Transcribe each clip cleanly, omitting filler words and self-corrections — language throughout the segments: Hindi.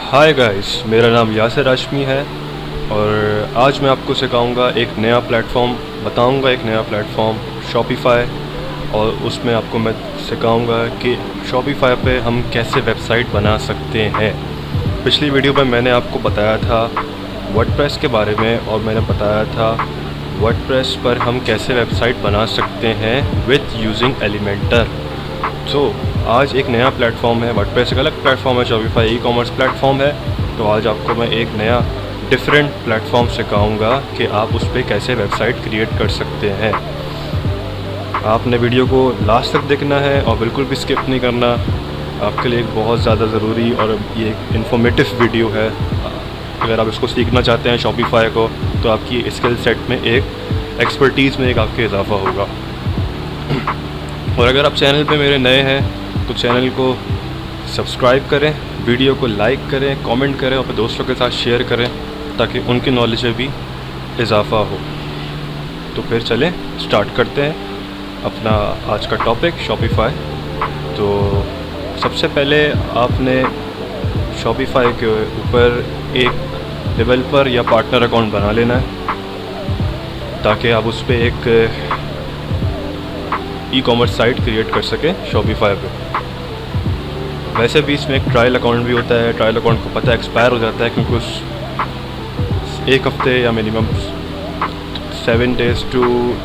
हाय गाइस, मेरा नाम यासिर हाशमी है और आज मैं आपको सिखाऊंगा एक नया प्लेटफॉर्म बताऊंगा एक नया प्लेटफॉर्म शॉपिफ़ाई। और उसमें आपको मैं सिखाऊंगा कि शॉपिफ़ाई पे हम कैसे वेबसाइट बना सकते हैं। पिछली वीडियो में मैंने आपको बताया था वर्डप्रेस के बारे में और मैंने बताया था वर्डप्रेस पर हम कैसे वेबसाइट बना सकते हैं विथ यूजिंग एलिमेंटर। तो आज एक नया प्लेटफॉर्म है, वर्डप्रेस एक अलग प्लेटफॉर्म है, शॉपिफ़ाई ई कॉमर्स प्लेटफॉर्म है। तो आज आपको मैं एक नया डिफरेंट प्लेटफॉर्म सिखाऊंगा कि आप उस पर कैसे वेबसाइट क्रिएट कर सकते हैं। आपने वीडियो को लास्ट तक देखना है और बिल्कुल भी स्किप नहीं करना। आपके लिए एक बहुत ज़्यादा ज़रूरी और ये एक इन्फॉर्मेटिव वीडियो है। अगर आप इसको सीखना चाहते हैं शॉपिफ़ाई को, तो आपकी स्किल सेट में एक एक्सपर्टीज़ में एक आपके इजाफा होगा। और अगर आप चैनल पे मेरे नए हैं तो चैनल को सब्सक्राइब करें, वीडियो को लाइक करें, कमेंट करें और अपने दोस्तों के साथ शेयर करें ताकि उनकी नॉलेज में भी इजाफा हो। तो फिर चलें स्टार्ट करते हैं अपना आज का टॉपिक शॉपिफ़ाई। तो सबसे पहले आपने शॉपिफ़ाई के ऊपर एक डेवलपर या पार्टनर अकाउंट बना लेना है ताकि आप उस पर एक ई कॉमर्स साइट क्रिएट कर सकें शॉपिफ़ाई पे। वैसे भी इसमें एक ट्रायल अकाउंट भी होता है। ट्रायल अकाउंट को पता एक्सपायर हो जाता है क्योंकि उस एक हफ़्ते या मिनिमम 7 डेज़ to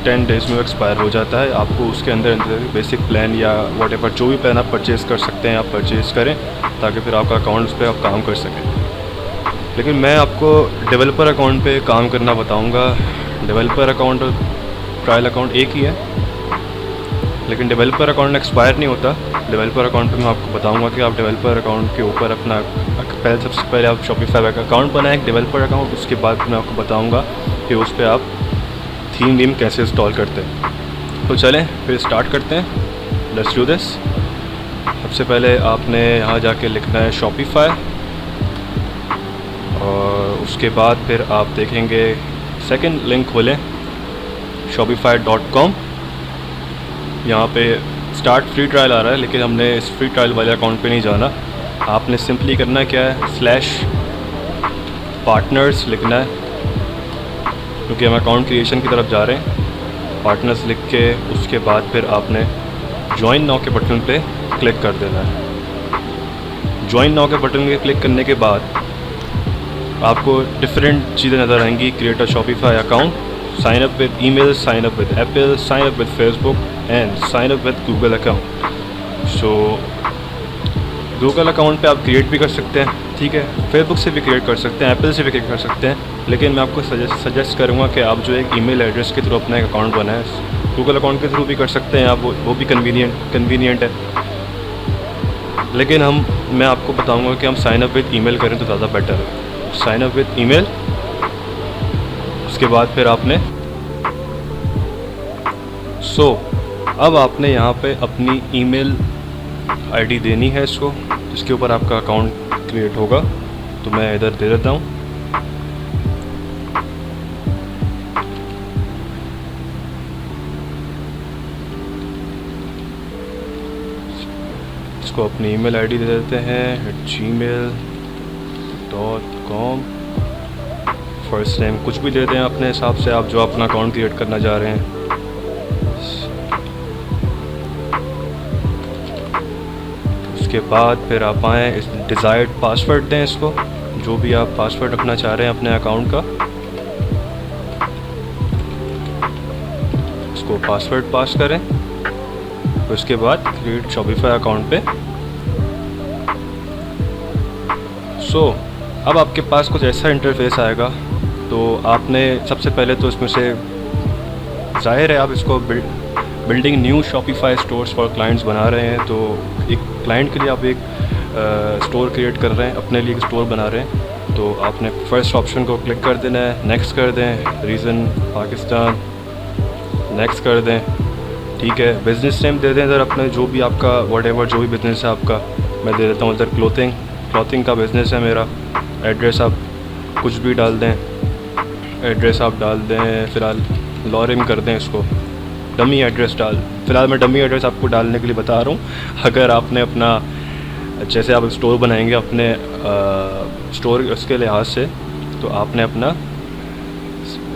10 डेज़ में एक्सपायर हो जाता है। आपको उसके अंदर बेसिक प्लान या व्हाटएवर जो भी प्लान आप परचेज़ कर सकते हैं आप परचेज़ करें ताकि फिर आपका अकाउंट उस पर आप काम कर सकें। लेकिन मैं आपको डेवलपर अकाउंट पे काम करना बताऊंगा। डेवलपर अकाउंट और ट्रायल अकाउंट एक ही है, लेकिन डेवलपर अकाउंट एक्सपायर नहीं होता। डेवलपर अकाउंट पे मैं आपको बताऊंगा कि आप डेवलपर अकाउंट के ऊपर अपना सबसे पहले आप शॉपिफ़ाई का अकाउंट बनाएं, एक डेवलपर अकाउंट। उसके बाद मैं आपको बताऊंगा कि उस पर आप थीम वीम कैसे इंस्टॉल करते हैं। तो चलें फिर स्टार्ट करते हैं, लेट्स डू दिस। सबसे पहले आपने यहाँ जाके लिखना है शॉपिफ़ाई और उसके बाद फिर आप देखेंगे सेकंड लिंक खोलें shopify.com। यहाँ पे स्टार्ट फ्री ट्रायल आ रहा है, लेकिन हमने इस फ्री ट्रायल वाले अकाउंट पे नहीं जाना। आपने सिंपली करना क्या है, /पार्टनर्स लिखना है क्योंकि हम अकाउंट क्रिएशन की तरफ जा रहे हैं। पार्टनर्स लिख के उसके बाद फिर आपने ज्वाइन नाउ के बटन पे क्लिक कर देना है। ज्वाइन नाउ के बटन पे क्लिक करने के बाद आपको डिफरेंट चीज़ें नज़र आएंगी। Create a Shopify account, sign up with email, sign up with Apple, sign up with Facebook and sign up with Google account. So Google account पे आप क्रिएट भी कर सकते हैं, ठीक है, फेसबुक से भी क्रिएट कर सकते हैं, एप्पल से भी क्रिएट कर सकते हैं। लेकिन मैं आपको सजेस्ट करूँगा कि आप जो एक ईमेल एड्रेस के थ्रू अपना एक अकाउंट बनाएं। गूगल अकाउंट के थ्रू भी कर सकते हैं आप, वो भी कन्वीनियंट है। लेकिन मैं आपको बताऊँगा कि हम साइन अप विद ईमेल करें तो ज़्यादा बेटर है। साइन अप विद ईमेल, उसके बाद फिर आपने अब आपने यहाँ पे अपनी ईमेल आईडी देनी है इसको, जिसके ऊपर आपका अकाउंट क्रिएट होगा। तो मैं इधर दे देता हूँ। इसको अपनी ईमेल आईडी दे देते हैं gmail.com। फर्स्ट नेम कुछ भी दे दें अपने हिसाब से, आप जो अपना अकाउंट क्रिएट करना चाह रहे हैं। उसके बाद फिर आप आएँ, इस डिज़ायर्ड पासवर्ड दें इसको, जो भी आप पासवर्ड रखना चाह रहे हैं अपने अकाउंट का, इसको पासवर्ड पास करें। तो उसके बाद क्रिएट शॉपिफ़ाई अकाउंट पे। अब आपके पास कुछ ऐसा इंटरफेस आएगा। तो आपने सबसे पहले तो इसमें से ज़ाहिर है आप इसको building new Shopify stores for clients बना रहे हैं। तो एक क्लाइंट के लिए आप एक स्टोर क्रिएट कर रहे हैं, अपने लिए एक स्टोर बना रहे हैं। तो आपने फर्स्ट ऑप्शन को क्लिक कर देना है, नेक्स्ट कर दें, रीज़न पाकिस्तान, नेक्स्ट कर दें, ठीक है। बिज़नेस नेम दे दें इधर अपने, जो भी आपका व्हाटएवर जो भी बिज़नेस है आपका। मैं दे देता हूँ इधर क्लॉथिंग का बिज़नेस है मेरा। एड्रेस आप कुछ भी डाल दें, एड्रेस आप डाल दें, फ़िलहाल लॉरिम कर दें इसको, डमी एड्रेस फ़िलहाल मैं डमी एड्रेस आपको डालने के लिए बता रहा हूँ। अगर आपने अपना जैसे आप स्टोर बनाएंगे अपने स्टोर उसके लिहाज से, तो आपने अपना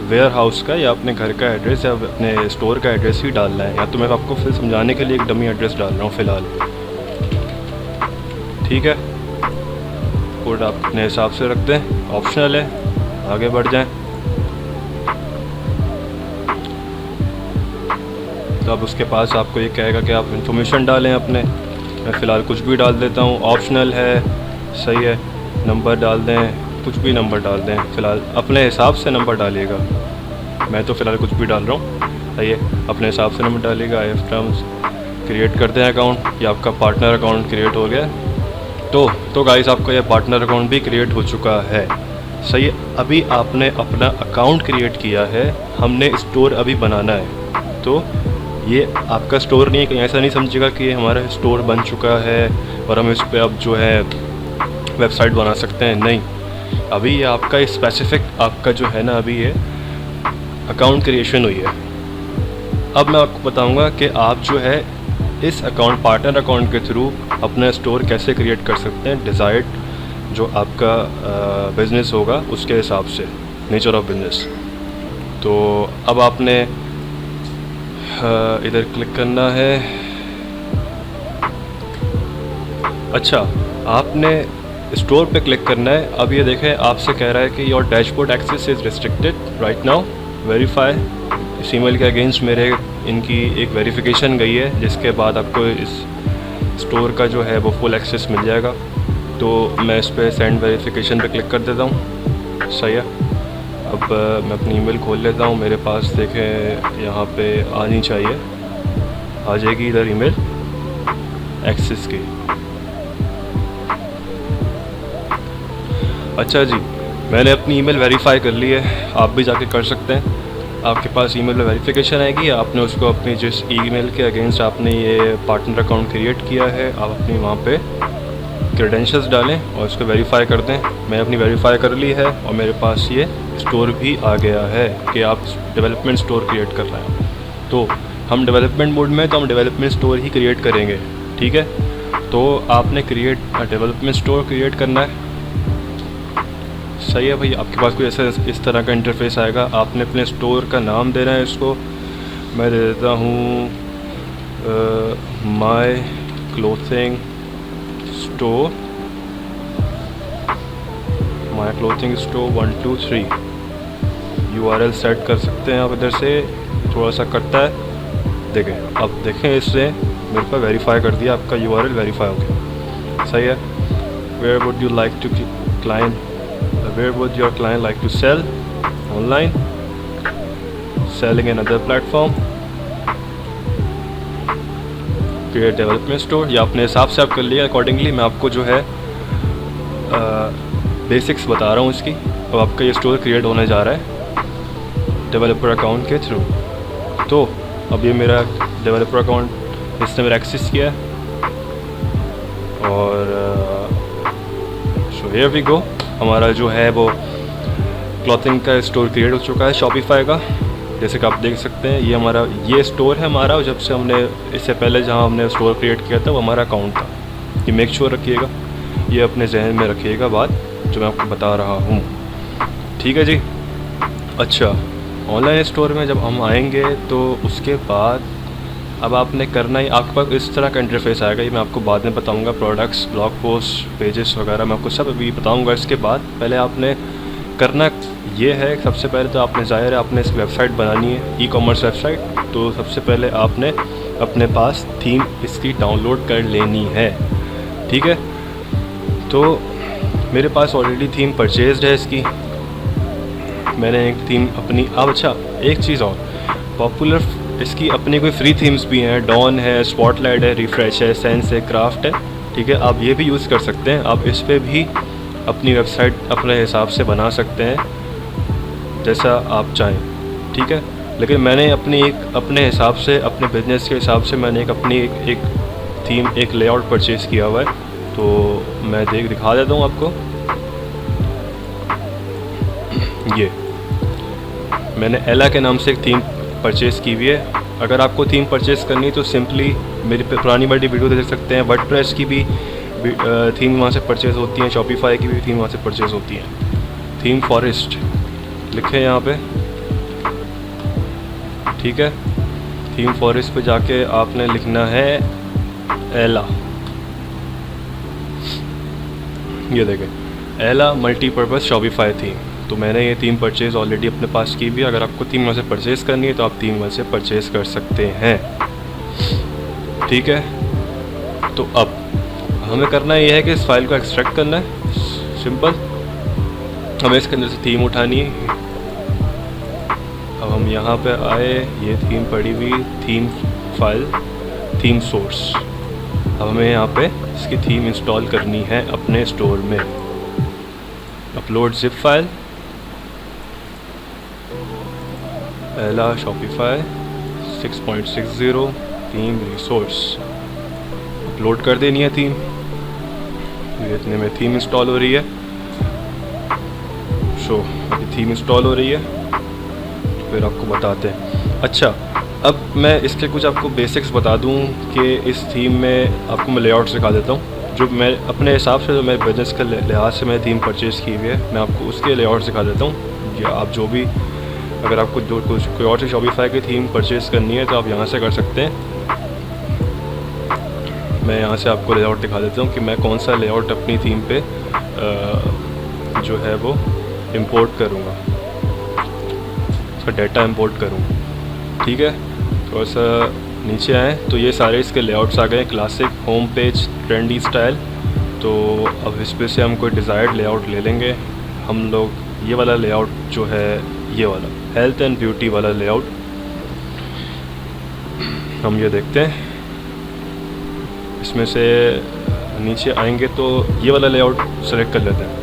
वेयर हाउस का या अपने घर का एड्रेस या अपने स्टोर का एड्रेस ही डालना है। या तो मैं आपको फिर समझाने के लिए एक डमी एड्रेस डाल रहा हूँ फ़िलहाल, ठीक है। कोड आप अपने हिसाब से रख दें, ऑप्शनल है, आगे बढ़ जाएं। तो अब उसके पास आपको ये कहेगा कि आप इन्फॉर्मेशन डालें अपने। मैं फ़िलहाल कुछ भी डाल देता हूँ, ऑप्शनल है, सही है। नंबर डाल दें, कुछ भी नंबर डाल दें, फ़िलहाल अपने हिसाब से नंबर डालिएगा। मैं तो फ़िलहाल कुछ भी डाल रहा हूँ, सही है। अपने हिसाब से नंबर डालिएगा। आई एफ टर्म्स क्रिएट कर दें अकाउंट, ये आपका पार्टनर अकाउंट क्रिएट हो गया। तो गाइस आपका ये पार्टनर अकाउंट भी क्रिएट हो चुका है, सही है। अभी आपने अपना अकाउंट क्रिएट किया है, हमने स्टोर अभी बनाना है। तो ये आपका स्टोर नहीं है, कहीं ऐसा नहीं समझिएगा कि ये हमारा स्टोर बन चुका है और हम इस पर अब जो है वेबसाइट बना सकते हैं, नहीं। अभी ये आपका स्पेसिफिक आपका जो है ना, अभी ये अकाउंट क्रिएशन हुई है। अब मैं आपको बताऊंगा कि आप जो है इस अकाउंट पार्टनर अकाउंट के थ्रू अपना स्टोर कैसे क्रिएट कर सकते हैं, डिज़ायर्ड जो आपका बिज़नेस होगा उसके हिसाब से, नेचर ऑफ बिज़नेस। तो अब आपने इधर क्लिक करना है। अच्छा, आपने स्टोर पे क्लिक करना है। अब ये देखें, आपसे कह रहा है कि your dashboard access is restricted right now, verify. इस ईमेल के अगेंस्ट मेरे इनकी एक वेरिफिकेशन गई है, जिसके बाद आपको इस स्टोर का जो है वो फुल एक्सेस मिल जाएगा। तो मैं इस पर सेंड वेरिफिकेशन पे क्लिक कर देता हूँ, सही है। अब मैं अपनी ईमेल खोल लेता हूँ, मेरे पास देखें यहाँ पे आनी चाहिए, आ जाएगी इधर ईमेल एक्सेस की। अच्छा जी, मैंने अपनी ईमेल वेरीफाई कर ली है, आप भी जाके कर सकते हैं। आपके पास ईमेल में वेरिफिकेशन आएगी, आपने उसको अपनी जिस ईमेल के अगेंस्ट आपने ये पार्टनर अकाउंट क्रिएट किया है, आप अपनी वहाँ पे क्रेडेंशियल्स डालें और उसको वेरीफाई कर दें। मैं अपनी वेरीफाई कर ली है और मेरे पास ये स्टोर भी आ गया है कि आप डेवलपमेंट स्टोर क्रिएट कर रहे हैं। तो हम डेवलपमेंट मोड में, तो हम डेवलपमेंट स्टोर ही क्रिएट करेंगे, ठीक है। तो आपने डेवलपमेंट स्टोर क्रिएट करना है, सही है भाई। आपके पास कोई ऐसा इस तरह का इंटरफेस आएगा, आपने अपने स्टोर का नाम देना है इसको। मैं दे देता हूँ my clothing store, my clothing store 1 2 3। URL set कर सकते हैं आप इधर से, थोड़ा सा कटता है, देखें। अब देखें, इससे मेरे पास वेरीफाई कर दिया, आपका URL वेरीफाई हो गया, सही है। Where would you like to client, where would your client like to sell? Online, selling another platform, create development store। या अपने हिसाब से आप कर लिया अकॉर्डिंगली। मैं आपको जो है बेसिक्स बता रहा हूँ इसकी। अब आपका ये स्टोर क्रिएट होने जा रहा है डेवलपर अकाउंट के थ्रू। तो अब ये मेरा डेवलपर अकाउंट इसने मेरा एक्सेस किया है और सो हियर वी गो। हमारा जो है वो क्लॉथिंग का स्टोर क्रिएट हो चुका है शॉपिफाई का, जैसे कि आप देख सकते हैं। ये हमारा ये स्टोर है हमारा, जब से हमने इससे पहले जहाँ हमने स्टोर क्रिएट किया था वो हमारा अकाउंट था। ये मेक श्योर रखिएगा, ये अपने जहन में रखिएगा बात जो मैं आपको बता रहा हूँ, ठीक है जी। अच्छा, ऑनलाइन स्टोर में जब हम आएंगे तो उसके बाद अब आपने करना ही, आपके पास इस तरह का इंटरफेस आएगा। ये मैं आपको बाद में बताऊंगा, प्रोडक्ट्स, ब्लॉग पोस्ट, पेजेस वगैरह मैं आपको सब अभी बताऊंगा। इसके बाद पहले आपने करना ये है, सबसे पहले तो आपने ज़ाहिर है आपने इस वेबसाइट बनानी है, ई-कॉमर्स वेबसाइट। तो सबसे पहले आपने अपने पास थीम इसकी डाउनलोड कर लेनी है, ठीक है। तो मेरे पास ऑलरेडी थीम परचेज्ड है इसकी, मैंने एक थीम अपनी। अब अच्छा, एक चीज़ और, पॉपुलर इसकी अपनी कोई फ्री थीम्स भी हैं, डॉन है, स्पॉटलाइट है, रिफ्रेश है, सेंस है, क्राफ्ट है, ठीक है। आप ये भी यूज़ कर सकते हैं, आप इस पर भी अपनी वेबसाइट अपने हिसाब से बना सकते हैं जैसा आप चाहें, ठीक है। लेकिन मैंने अपने हिसाब से, अपने बिजनेस के हिसाब से मैंने अपनी एक थीम, एक लेआउट परचेज़ किया हुआ है। तो मैं दिखा देता हूँ आपको। ये मैंने एला के नाम से एक थीम परचेज़ की हुई है। अगर आपको थीम परचेज़ करनी तो सिंपली मेरी पुरानी बड़ी वीडियो देख सकते हैं। वर्डप्रेस की भी थीम वहाँ से परचेज़ होती हैं, शॉपिफाई की भी थीम वहाँ से परचेज़ होती हैं। थीम फॉरेस्ट लिखे यहाँ पे, ठीक है। थीम फॉरेस्ट पे जाके आपने लिखना है एला, ये देखें एला मल्टीपर्पज़ शॉपिफाई थीम। तो मैंने ये थीम परचेज़ ऑलरेडी अपने पास की भी। अगर आपको थीम वहाँ से परचेज़ करनी है तो आप थीम वहाँ से परचेज़ कर सकते हैं, ठीक है। तो अब हमें करना ये है कि इस फाइल को एक्सट्रैक्ट करना है, सिंपल। हमें इसके अंदर से थीम उठानी है। अब हम यहाँ पे आए, ये थीम पड़ी हुई, थीम फाइल, थीम सोर्स। अब हमें यहाँ पे इसकी थीम इंस्टॉल करनी है अपने स्टोर में। अपलोड जिप फाइल, एला शॉपिफाई 6.60 थीम रिसोर्स, अपलोड कर देनी है थीम। ये इतने में थीम इंस्टॉल हो रही है। अभी थीम इंस्टॉल हो रही है, तो फिर आपको बताते हैं। अच्छा, अब मैं इसके कुछ आपको बेसिक्स बता दूं कि इस थीम में आपको मैं लेआउट सिखा देता हूं। जो मैं अपने हिसाब से, जो मैं बिजनेस के लिहाज से मैं थीम परचेज़ की हुई है, मैं आपको उसके लेआउट सिखा देता हूं। या आप जो भी, अगर आपको जो कोई और सी शॉपिफाई की थीम परचेज़ करनी है तो आप यहाँ से कर सकते हैं। मैं यहाँ से आपको लेआउट दिखा देता हूँ कि मैं कौन सा लेआउट अपनी थीम पे जो है वो इंपोर्ट करूँगा, उसका डाटा इंपोर्ट करूँगा, ठीक है। थोड़ा सा नीचे आए तो ये सारे इसके लेआउट्स आ गए। Classic, home page, trendy style. तो अब इस पे से हम कोई डिज़ायर्ड लेआउट ले लेंगे। हम लोग ये वाला लेआउट जो है, ये वाला हेल्थ एंड ब्यूटी वाला लेआउट हम ये देखते हैं। इसमें से नीचे आएंगे तो ये वाला लेआउट सेलेक्ट कर लेते हैं।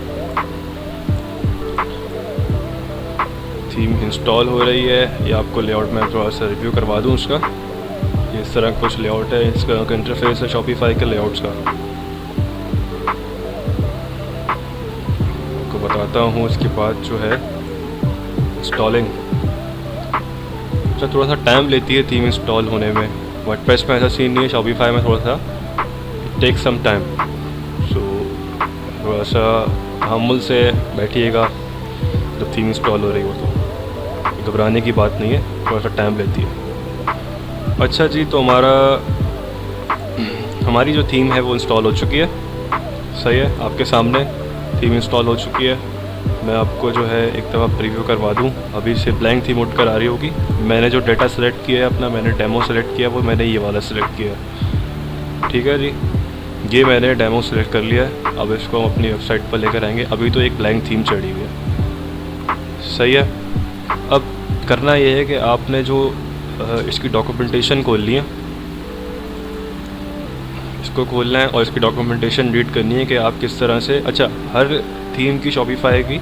थीम इंस्टॉल हो रही है। ये आपको लेआउट में थोड़ा सा रिव्यू करवा दूं उसका। ये इस तरह कुछ लेआउट है, इसका इंटरफेस है शॉपिफाई के लेआउट्स का। आपको बताता हूँ। इसके बाद जो है इंस्टॉलिंग, अच्छा थोड़ा सा टाइम लेती है थीम इंस्टॉल होने में। वर्डप्रेस में ऐसा सीन नहीं है, शॉपिफाई में थोड़ा सा टेक सम टाइम। सो थोड़ा सा तहम्मुल से बैठिएगा जब थीम इंस्टॉल हो रही हो, तो घबराने की बात नहीं है, थोड़ा सा टाइम लेती है। अच्छा जी, तो हमारी जो थीम है वो इंस्टॉल हो चुकी है। सही है, आपके सामने थीम इंस्टॉल हो चुकी है। मैं आपको जो है एक दफ़ा प्रीव्यू करवा दूं। अभी से ब्लैंक थीम उठ कर आ रही होगी। मैंने जो डाटा सेलेक्ट किया है अपना, मैंने डेमो सेलेक्ट किया, वो मैंने ये वाला सेलेक्ट किया है, ठीक है जी। ये मैंने डेमो सेलेक्ट कर लिया है। अब इसको हम अपनी वेबसाइट पर लेकर आएंगे। अभी तो एक ब्लैंक थीम चढ़ी हुई है, सही है। अब करना ये है कि आपने जो इसकी डॉक्यूमेंटेशन खोल ली है, इसको खोलना है और इसकी डॉक्यूमेंटेशन रीड करनी है कि आप किस तरह से। अच्छा, हर थीम की, शॉपिफाई की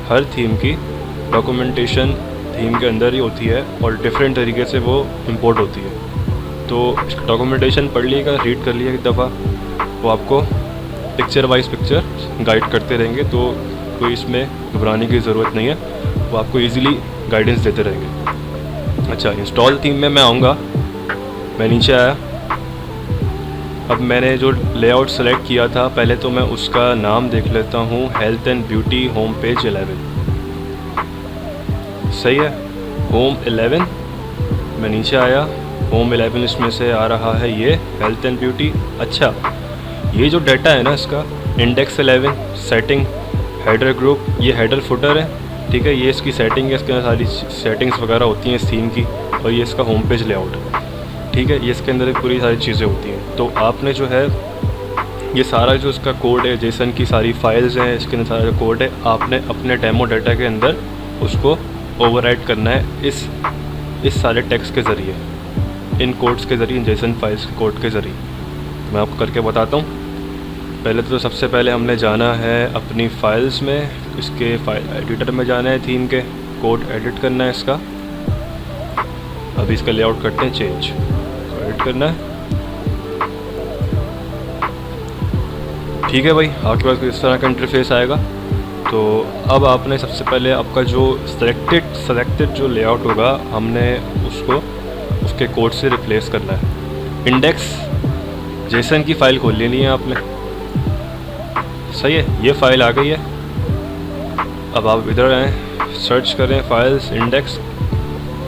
हर थीम की डॉक्यूमेंटेशन थीम के अंदर ही होती है और डिफरेंट तरीके से वो इंपोर्ट होती है। तो इसका डॉक्यूमेंटेशन पढ़ लीजिएगा, रीड कर लीजिएगा एक दफ़ा। वो आपको पिक्चर वाइज पिक्चर गाइड करते रहेंगे, तो कोई इसमें घबराने की ज़रूरत नहीं है। वो आपको ईज़िली गाइडेंस देते रहेंगे। अच्छा, इंस्टॉल थीम में मैं आऊँगा। मैं नीचे आया। अब मैंने जो लेआउट सेलेक्ट किया था, पहले तो मैं उसका नाम देख लेता हूँ, health and beauty home page 11। सही है, होम 11। मैं नीचे आया, होम 11 इसमें से आ रहा है ये हेल्थ एंड ब्यूटी। अच्छा, ये जो डाटा है ना इसका, इंडेक्स 11, सेटिंग, हेडर ग्रुप, ये हेडर फुटर है, ठीक है। ये इसकी सेटिंग है, इसके अंदर सारी सेटिंग्स वगैरह होती हैं इस थीम की। और ये इसका होम पेज लेआउट, ठीक है। ये इसके अंदर पूरी सारी चीज़ें होती हैं। तो आपने जो है ये सारा जो इसका कोड है, जेसन की सारी फाइल्स हैं, इसके अंदर सारा जो कोड है, आपने अपने डेमो डाटा के अंदर उसको ओवरराइट करना है इस सारे टेक्स्ट के ज़रिए, इन कोड्स के ज़रिए, जेसन फाइल्स के कोड के ज़रिए। मैं आपको करके बताता हूँ। पहले तो सबसे पहले हमने जाना है अपनी फाइल्स में, इसके फाइल एडिटर में जाना है, थीम के कोड एडिट करना है इसका। अभी इसका लेआउट करते हैं चेंज, तो एडिट करना है, ठीक है भाई। आपके पास इस तरह का इंटरफेस आएगा। तो अब आपने सबसे पहले आपका जो सेलेक्टेड जो लेआउट होगा, हमने उसको उसके कोड से रिप्लेस करना है। इंडेक्स जेसन की फ़ाइल खोल लेनी है आपने, सही है, ये फ़ाइल आ गई है। अब आप इधर आएँ, सर्च करें फाइल्स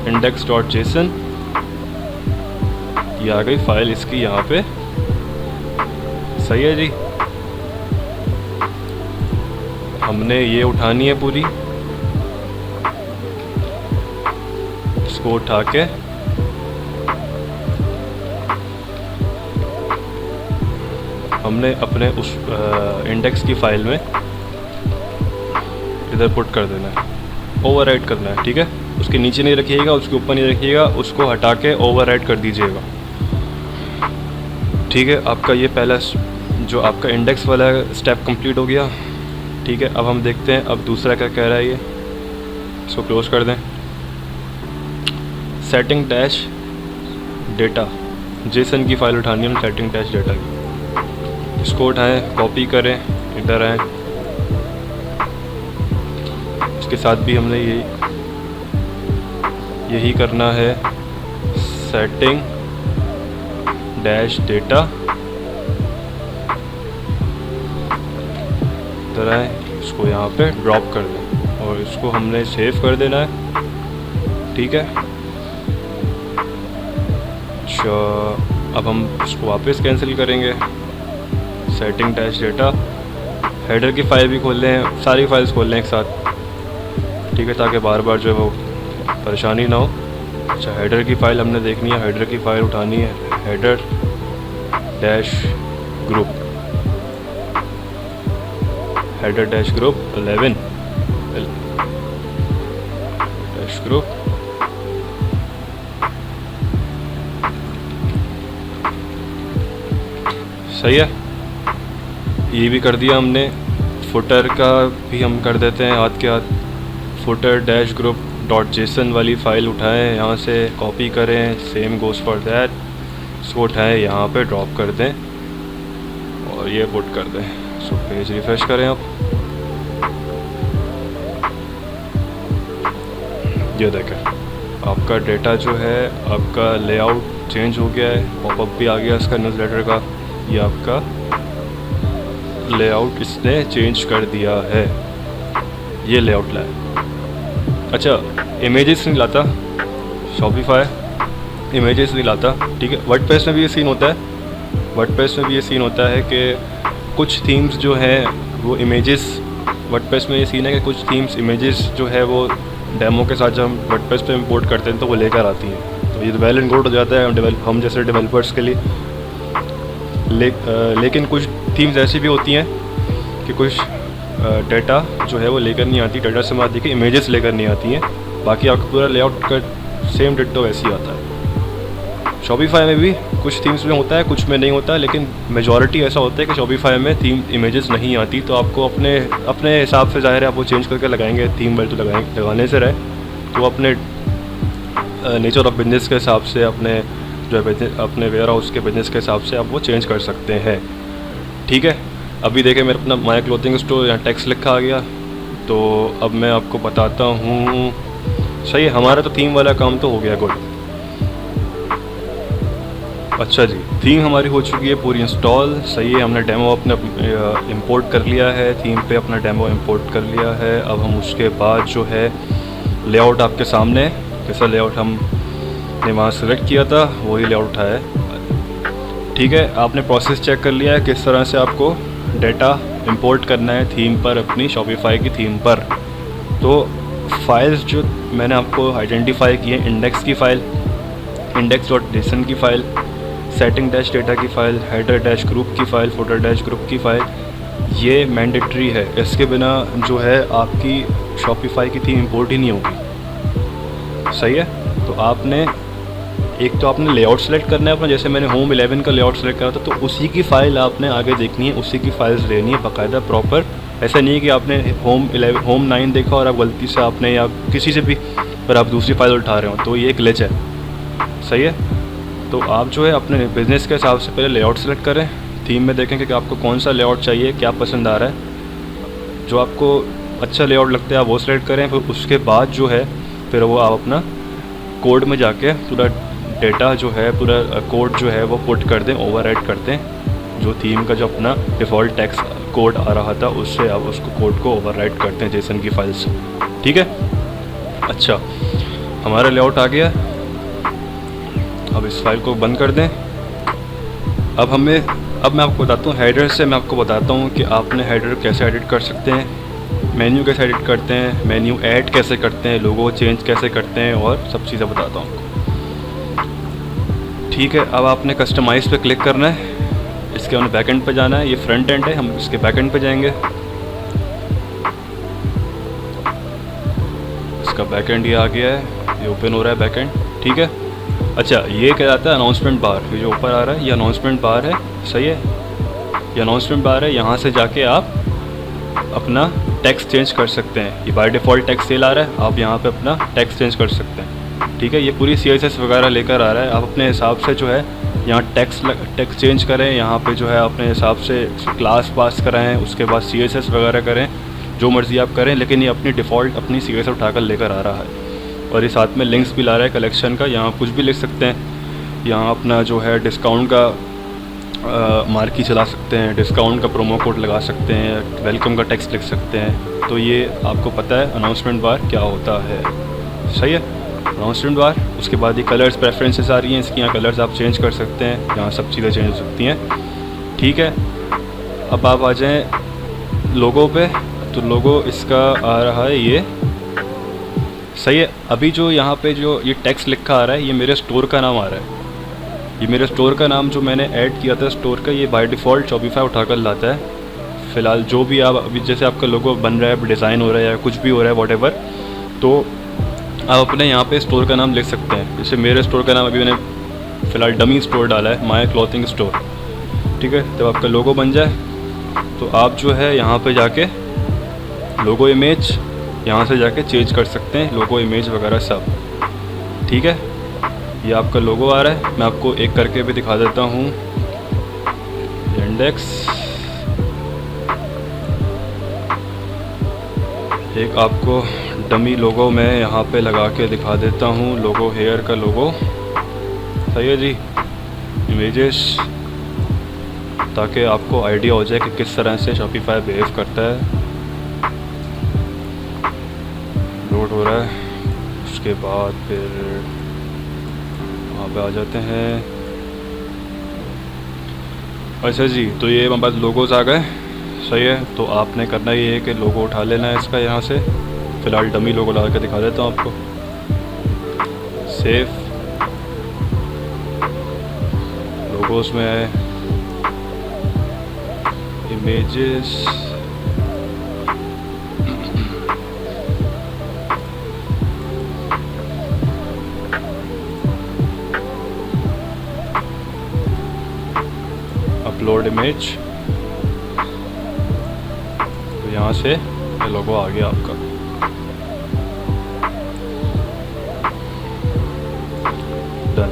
index.json, ये आ गई फ़ाइल इसकी यहाँ पे। सही है जी, हमने ये उठानी है पूरी, इसको उठा के हमने अपने उस इंडेक्स की फ़ाइल में इधर पुट कर देना है, ओवरराइट करना है। ठीक है, उसके नीचे नहीं रखिएगा, उसके ऊपर नहीं रखिएगा, उसको हटा के ओवरराइट कर दीजिएगा। ठीक है, आपका ये पहला जो आपका इंडेक्स वाला स्टेप कंप्लीट हो गया। ठीक है, अब हम देखते हैं अब दूसरा क्या कह रहा है ये। इसको क्लोज कर दें। सेटिंग डैश डेटा, जेसन की फ़ाइल उठानी है हम सेटिंग डैश डेटा की। इसको उठाएं, कॉपी करें, इधर आएँ, इसके साथ भी हमने यही करना है, सेटिंग डैश डेटा। इधर आएँ, इसको यहाँ पे ड्रॉप कर दें और इसको हमने सेव कर देना है। ठीक है, अच्छा अब हम इसको वापस कैंसिल करेंगे, सेटिंग डैश डेटा, हेडर की फ़ाइल भी खोल लें, सारी फाइल्स खोल लें एक साथ। ठीक है, ताकि बार बार जो है वो परेशानी ना हो। अच्छा, हेडर की फ़ाइल हमने देखनी है, हेडर की फ़ाइल उठानी है, header dash group, header dash group 11 dash group. सही है, ये भी कर दिया हमने। फुटर का भी हम कर देते हैं हाथ के हाथ, footer dash group dot JSON वाली फ़ाइल उठाएं, यहाँ से कॉपी करें, सेम गोज़ फॉर दैट, इसको उठाएं, यहाँ पे ड्रॉप कर दें और ये पुट कर दें। सो पेज रिफ़्रेश करें आप, ये देखें आपका डेटा जो है, आपका लेआउट चेंज हो गया है, पॉपअप भी आ गया इसका न्यूज़लेटर का। ये आपका लेआउट इसने चेंज कर दिया है, ये लेआउट लाया। अच्छा, इमेजेस नहीं लाता शॉपिफाई, इमेजेस नहीं लाता। ठीक है, वर्डप्रेस में भी ये सीन होता है, वर्डप्रेस में भी ये सीन होता है कि कुछ थीम्स जो हैं वो इमेजेस, वर्डप्रेस में ये सीन है कि कुछ थीम्स इमेजेस जो है वो डेमो के साथ जब हम वर्डप्रेस पे इंपोर्ट करते हैं तो वो लेकर आती हैं, तो ये वेल एंड गुड हो जाता है हम जैसे डेवलपर्स के लिए। लेकिन कुछ थीम्स ऐसी भी होती हैं कि कुछ डेटा जो है वो लेकर नहीं आती, डेटा से आती कि इमेजेस लेकर नहीं आती हैं, बाकी आपका पूरा लेआउट का सेम डिट्टो वैसे ही आता है। शॉपिफाई में भी कुछ थीम्स में होता है, कुछ में नहीं होता, लेकिन मेजॉरिटी ऐसा होता है कि शॉपिफाई में थीम इमेजेस नहीं आती, तो आपको अपने हिसाब से ज़ाहिर है आप वो चेंज करके लगाएंगे, थीम वेल तो लगाने से रहे, तो अपने नेचर ऑफ बिजनेस के हिसाब से, अपने जो है अपने वेयर हाउस के बिजनेस के हिसाब से आप वो चेंज कर सकते हैं। ठीक है, अभी देखें मेरा अपना माय क्लोथिंग स्टोर यहाँ टेक्स्ट लिखा आ गया, तो अब मैं आपको बताता हूँ। सही है, हमारा तो थीम वाला काम तो हो गया गुड। अच्छा जी, थीम हमारी हो चुकी है पूरी इंस्टॉल। सही है, हमने डेमो अपने इंपोर्ट कर लिया है, थीम पे अपना डेमो इंपोर्ट कर लिया है। अब हम उसके बाद जो है लेआउट आपके सामने, जैसा लेआउट हमने वहाँ सेलेक्ट किया था वही लेआउट उठाया है। ठीक है, आपने प्रोसेस चेक कर लिया है किस तरह से आपको डेटा इंपोर्ट करना है थीम पर, अपनी शॉपिफाई की थीम पर। तो फाइल्स जो मैंने आपको आइडेंटिफाई की है, इंडेक्स की फ़ाइल, index.json की फ़ाइल, सेटिंग डैश डेटा की फ़ाइल, हेडर डैश ग्रुप की फ़ाइल, फुटर डैश ग्रुप की फ़ाइल, ये मैंडेटरी है। इसके बिना जो है आपकी शॉपिफाई की थीम इंपोर्ट ही नहीं होगी। सही है, तो आपने लेआउट सेलेक्ट करना है अपना, जैसे मैंने होम 11 का लेआउट सेलेक्ट करा था, तो उसी की फ़ाइल आपने आगे देखनी है, उसी की फाइल्स लेनी है बाकायदा प्रॉपर। ऐसा नहीं है कि आपने होम 9 देखा और आप गलती से आपने या किसी से भी पर आप दूसरी फाइल उठा रहे हो, तो ये एक ग्लिच है। सही है, तो आप जो है अपने बिज़नेस के हिसाब से पहले लेआउट सेलेक्ट करें, थीम में देखें कि आपको कौन सा लेआउट चाहिए, क्या पसंद आ रहा है, जो आपको अच्छा लेआउट लगता है आप वो सेलेक्ट करें। फिर उसके बाद जो है फिर वो आप अपना कोड में जाके पूरा डेटा जो है, पूरा कोड जो है वो पुट कर दें, ओवरराइट कर दें, जो थीम का जो अपना डिफ़ॉल्ट टेक्स्ट कोड आ रहा था उससे आप उसको कोड को ओवरराइट करते हैं जेसन की फाइल से। ठीक है, अच्छा हमारा लेआउट आ गया। अब इस फाइल को बंद कर दें। अब मैं आपको बताता हूँ हेडर से, मैं आपको बताता हूँ कि आपने हेडर कैसे एडिट कर सकते हैं, मेन्यू कैसे एडिट करते हैं, मेन्यू ऐड कैसे करते हैं, लोगो चेंज कैसे करते हैं और सब चीज़ें बताता हूँ। ठीक है, अब आपने कस्टमाइज़ पे क्लिक करना है, इसके हमने बैकएंड पे जाना है। ये फ्रंट एंड है, हम इसके बैकएंड पे जाएंगे। इसका बैकएंड ये आ गया है, ये ओपन हो रहा है बैकएंड। ठीक है, अच्छा ये क्या आता है अनाउंसमेंट बार, ये जो ऊपर आ रहा है ये अनाउंसमेंट बार है। सही है, ये अनाउंसमेंट बार है, यहाँ से जाके आप अपना टेक्स्ट चेंज कर सकते हैं। ये बाय डिफ़ॉल्ट टेक्स्ट सेल आ रहा है, आप यहाँ पे अपना टेक्स्ट चेंज कर सकते हैं। ठीक है, ये पूरी CSS वगैरह लेकर आ रहा है, आप अपने हिसाब से जो है यहाँ टेक्स्ट चेंज करें, यहाँ पे जो है अपने हिसाब से क्लास पास कराएँ, उसके बाद CSS वगैरह करें, जो मर्ज़ी आप करें, लेकिन ये अपनी डिफ़ॉल्ट अपनी CSS उठाकर लेकर आ रहा है। और ये साथ में लिंक्स भी ला रहा है कलेक्शन का, यहाँ कुछ भी लिख सकते हैं। यहाँ अपना जो है डिस्काउंट का मार्की चला सकते हैं, डिस्काउंट का प्रोमो कोड लगा सकते हैं, वेलकम का टेक्स्ट लिख सकते हैं। तो ये आपको पता है अनाउंसमेंट बार क्या होता है। सही है, अनाउंसमेंट बार। उसके बाद ये कलर्स प्रेफरेंसेस आ रही हैं, इसकी यहाँ कलर्स आप चेंज कर सकते हैं, यहाँ सब चीज़ें चेंज हो सकती हैं। ठीक है, अब आप आ जाएँ लोगो पे, तो लोगो इसका आ रहा है ये। सही है, अभी जो यहाँ पे जो ये टेक्स्ट लिखा आ रहा है ये मेरे स्टोर का नाम आ रहा है। ये मेरे स्टोर का नाम जो मैंने ऐड किया था स्टोर का, ये बाय डिफ़ॉल्ट शॉपिफाई उठाकर लाता है। फ़िलहाल जो भी आप अभी जैसे आपका लोगो बन रहा है, डिज़ाइन हो रहा है या कुछ भी हो रहा है व्हाटएवर, तो आप अपने यहाँ पे स्टोर का नाम लिख सकते हैं। जैसे मेरे स्टोर का नाम अभी मैंने फ़िलहाल डमी स्टोर डाला है, माय क्लॉथिंग स्टोर। ठीक है, जब आपका लोगो बन जाए तो आप जो है यहाँ पे जाके लोगो इमेज यहाँ से जाके चेंज कर सकते हैं, लोगो इमेज वगैरह सब। ठीक है, ये आपका लोगो आ रहा है, मैं आपको एक करके भी दिखा देता हूँ। इंडेक्स, एक आपको डमी लोगो मैं यहाँ पे लगा के दिखा देता हूँ, लोगो हेयर का लोगो। सही है जी, इमेजेस, ताकि आपको आइडिया हो जाए कि किस तरह से शॉपिफाई बिहेव करता है। लोड हो रहा है, उसके बाद फिर वहाँ पे आ जाते हैं। अच्छा जी, तो ये हमारे पास लोगोज आ गए। सही है, तो आपने करना ये है कि लोगो उठा लेना है इसका यहाँ से। फ़िलहाल डमी लोगो लगा के दिखा देता हूँ आपको। सेव, लोगोस में है इमेजेस, अपलोड इमेज, तो यहाँ से ये लोगो आ गया आपका। डन।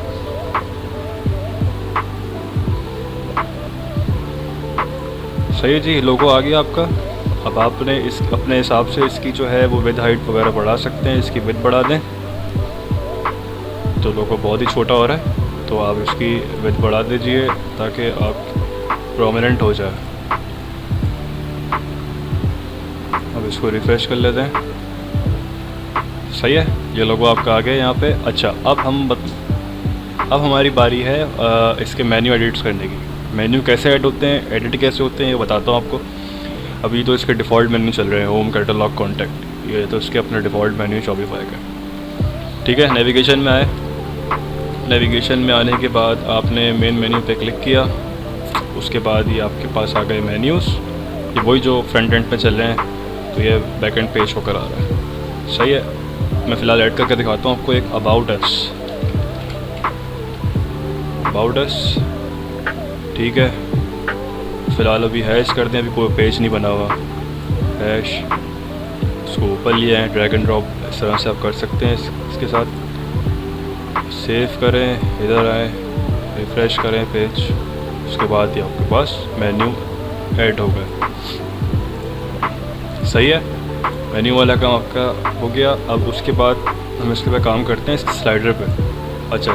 सही है जी, लोगो आ गया आपका। अब आपने इस अपने हिसाब से इसकी जो है वो विद हाइट वगैरह बढ़ा सकते हैं, इसकी विद बढ़ा दें। तो लोगो बहुत ही छोटा हो रहा है, तो आप इसकी विद बढ़ा दीजिए ताकि आप प्रोमिनेंट हो जाए। अब इसको रिफ़्रेश कर लेते हैं। सही है, ये लोगो आपका आ गया यहाँ पे। अच्छा, अब हमारी बारी है इसके मेन्यू एडिट्स करने की। मेन्यू कैसे ऐड होते हैं, एडिट कैसे होते हैं, ये बताता हूँ आपको। अभी तो इसके डिफ़ॉल्ट मेन्यू चल रहे हैं, होम, कैटलॉग, कॉन्टैक्ट, ये तो इसके अपने डिफ़ॉल्ट मेन्यू शॉपिफाई का। ठीक है, नेविगेशन में आए। नेविगेशन में आने के बाद आपने मेन मेन्यू पे क्लिक किया, उसके बाद ये आपके पास आ गए मेन्यूज़। ये वही जो फ्रंट एंड पे चल रहे हैं, तो ये बैक एंड पेज होकर आ रहा है। सही है, मैं फ़िलहाल ऐड करके दिखाता हूँ आपको। एक अबाउट अस, ठीक है। फ़िलहाल अभी हैश कर दें, अभी कोई पेज नहीं बना हुआ। हैश, इसको ऊपर लिया है, ड्रैग एंड ड्रॉप इस तरह से आप कर सकते हैं। इसके साथ सेव करें, इधर आए, रिफ़्रेश करें पेज, उसके बाद ये आपके पास मेन्यू ऐड हो गया। सही है, मेन्यू वाला काम आपका हो गया। अब उसके बाद हम इसके पे काम करते हैं, इस स्लाइडर पे। अच्छा,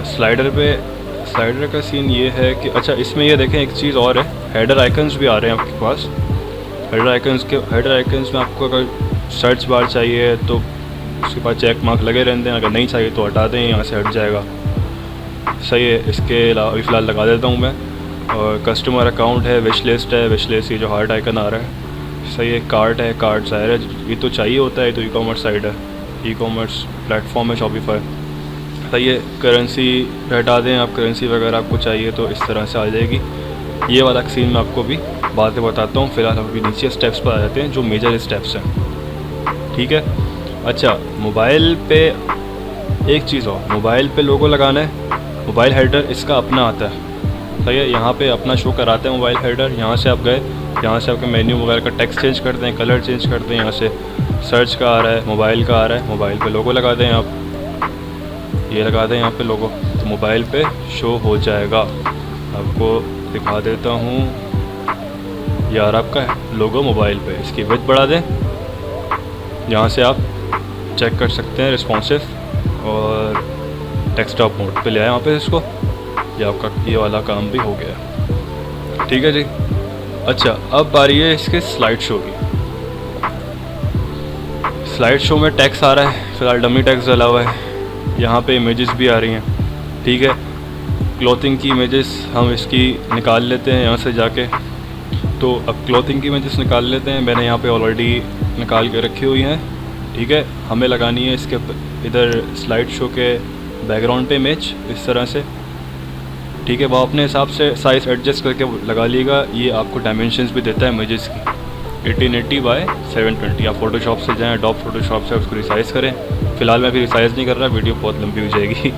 स्लाइडर का सीन ये है कि अच्छा इसमें ये देखें एक चीज़ और है, हेडर आइकन्स भी आ रहे हैं आपके पास। हेडर आइकन्स में आपको अगर सर्च बार चाहिए तो उसके पास चेक मार्क लगे रहते हैं, अगर नहीं चाहिए तो हटा दें, यहाँ से हट जाएगा। सही है। इसके अलावा अभी फ़िलहाल लगा देता हूँ मैं। और कस्टमर अकाउंट है, विश लिस्ट है, विश लिस्ट ये जो हार्ट आइकन आ रहा है। सही है। कार्ट है, कार्ट ज़ाहिर है ये तो चाहिए होता है, तो ई कॉमर्स साइट है, ई कॉमर्स प्लेटफॉर्म है शॉपिफाई। सही है। करेंसी हटा दें आप, करेंसी वगैरह आपको चाहिए तो इस तरह से आ जाएगी। ये वाला सीन मैं आपको भी बाद में बताता हूँ। फ़िलहाल हम अभी नीचे स्टेप्स पर आ जाते हैं जो मेजर स्टेप्स हैं। ठीक है। अच्छा, मोबाइल पे एक चीज़ और, मोबाइल पे लोगो लगाना है। मोबाइल हेडर इसका अपना आता है। सही है। यहाँ पे अपना शो कराते हैं मोबाइल हेडर। यहाँ से आप गए, यहाँ से आपके मेन्यू वगैरह का टेक्स्ट चेंज करते हैं, कलर चेंज करते हैं। यहाँ से सर्च का आ रहा है, मोबाइल का आ रहा है, मोबाइल पे लोगो लगा दें आप, ये लगा दें यहाँ पे लोगो, तो मोबाइल पे शो हो जाएगा। आपको दिखा देता हूँ यार, आपका लोगो मोबाइल पे। इसकी विड्थ बढ़ा दें, यहाँ से आप चेक कर सकते हैं रिस्पॉन्सिव, और डेस्कटॉप मोड पे ले आए वहाँ पे इसको। ये आपका ये वाला काम भी हो गया। ठीक है जी। अच्छा, अब बारी है इसके स्लाइड शो की। स्लाइड शो में टेक्स्ट आ रहा है, फ़िलहाल डमी टेक्स्ट डला हुआ है। यहाँ पे इमेजेस भी आ रही हैं। ठीक है। क्लॉथिंग की इमेजेस हम इसकी निकाल लेते हैं यहाँ से जाके। तो अब क्लॉथिंग की इमेजेस निकाल लेते हैं। मैंने यहाँ पे ऑलरेडी निकाल के रखी हुई हैं। ठीक है। हमें लगानी है इसके इधर स्लाइड शो के बैकग्राउंड पे इमेज इस तरह से। ठीक है। वो अपने हिसाब से साइज़ एडजस्ट करके लगा लीजिएगा। ये आपको डायमेंशंस भी देता है इमेजेस की, 1880 बाय 720। आप फोटोशॉप से जाएँ, एडोब फोटोशॉप से उसको रिसाइज़ करें। फ़िलहाल मैं अभी रिसाइज़ नहीं कर रहा, वीडियो बहुत लंबी हो जाएगी।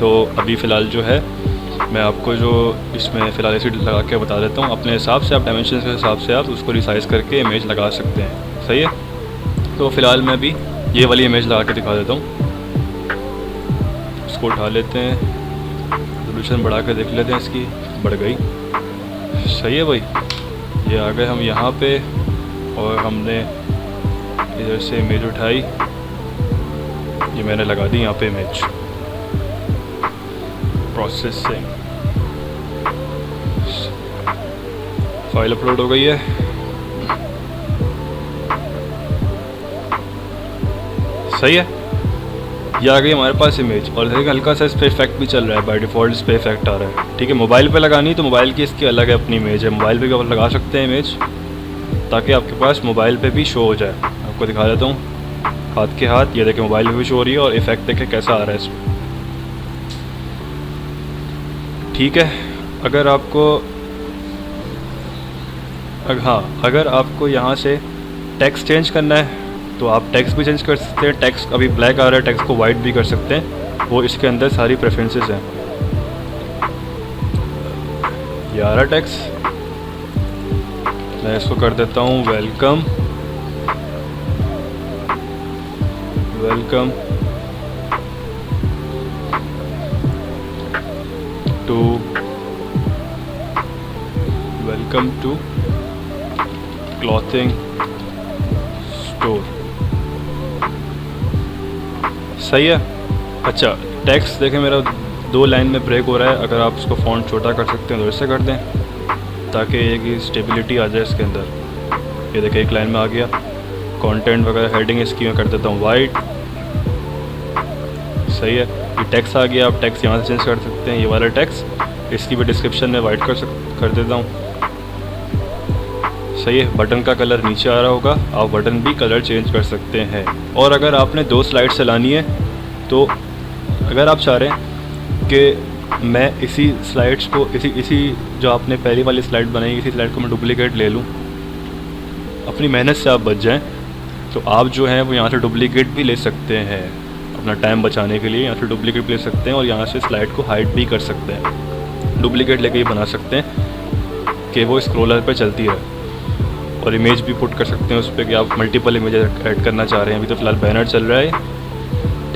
तो अभी फ़िलहाल जो है मैं आपको जो इसमें फ़िलहाल ऐसे लगा के बता देता हूँ। अपने हिसाब से आप डायमेंशन के हिसाब से आप उसको रिसाइज़ करके इमेज लगा सकते हैं। सही है। तो फ़िलहाल मैं अभी ये वाली इमेज लगा के दिखा देता हूँ। इसको उठा लेते हैं, रेजोल्यूशन बढ़ा कर देख लेते हैं, इसकी बढ़ गई। सही है भाई। ये आ गए हम यहाँ पे, और हमने इधर से इमेज उठाई, ये मैंने लगा दी यहाँ पे इमेज। प्रोसेसिंग, फाइल अपलोड हो गई है। सही है। ये आ गई हमारे पास इमेज, और देखिए हल्का सा इस पर इफेक्ट भी चल रहा है, बाय डिफ़ॉल्ट इस पर इफेक्ट आ रहा है। ठीक है। मोबाइल पे लगानी तो मोबाइल की इसकी अलग है अपनी इमेज है, मोबाइल पे भी आप लगा सकते हैं इमेज, ताकि आपके पास मोबाइल पे भी शो हो जाए। आपको दिखा देता हूँ हाथ के हाथ। ये देखें मोबाइल पे भी शो हो रही है, और इफेक्ट देखें कैसा आ रहा है इसमें। ठीक है। अगर आपको अगर आपको यहाँ से टेक्स्ट चेंज करना है तो आप टेक्स्ट भी चेंज कर सकते हैं। टेक्स्ट अभी ब्लैक आ रहा है, टेक्स्ट को वाइट भी कर सकते हैं। वो इसके अंदर सारी प्रेफरेंसेस हैं। ये आ रहा टेक्स्ट, मैं इसको कर देता हूँ welcome, welcome to, welcome to clothing store. सही है। अच्छा, टेक्स्ट देखें मेरा 2 लाइन में ब्रेक हो रहा है। अगर आप इसको फ़ॉन्ट छोटा कर सकते हैं तो इससे कर दें, ताकि ये स्टेबिलिटी आ जाए इसके अंदर। ये देखें एक लाइन में आ गया। कंटेंट वगैरह हेडिंग इसकी मैं कर देता हूँ वाइट। सही है। ये टेक्स्ट आ गया, आप टेक्स्ट यहाँ से चेंज कर सकते हैं। ये वाला टेक्स्ट इसकी भी डिस्क्रिप्शन में वाइट कर देता हूँ। सही है। बटन का कलर नीचे आ रहा होगा, आप बटन भी कलर चेंज कर सकते हैं। और अगर आपने 2 स्लाइड चलानी है तो अगर आप चाह रहे हैं कि मैं इसी स्लाइड्स को इसी जो आपने पहली वाली स्लाइड बनाई, इसी स्लाइड को मैं डुप्लीकेट ले लूँ, अपनी मेहनत से आप बच जाएं, तो आप जो हैं वो यहाँ से डुप्लीकेट भी ले सकते हैं। अपना टाइम बचाने के लिए यहाँ से डुप्लीकेट ले सकते हैं, और यहाँ से स्लाइड को हाइड भी कर सकते हैं। डुप्लीकेट लेके ही बना सकते हैं कि वो स्क्रोलर पे चलती रहे। और इमेज भी पुट कर सकते हैं उस पर कि आप मल्टीपल इमेज ऐड करना चाह रहे हैं। अभी तो फ़िलहाल बैनर चल रहा है।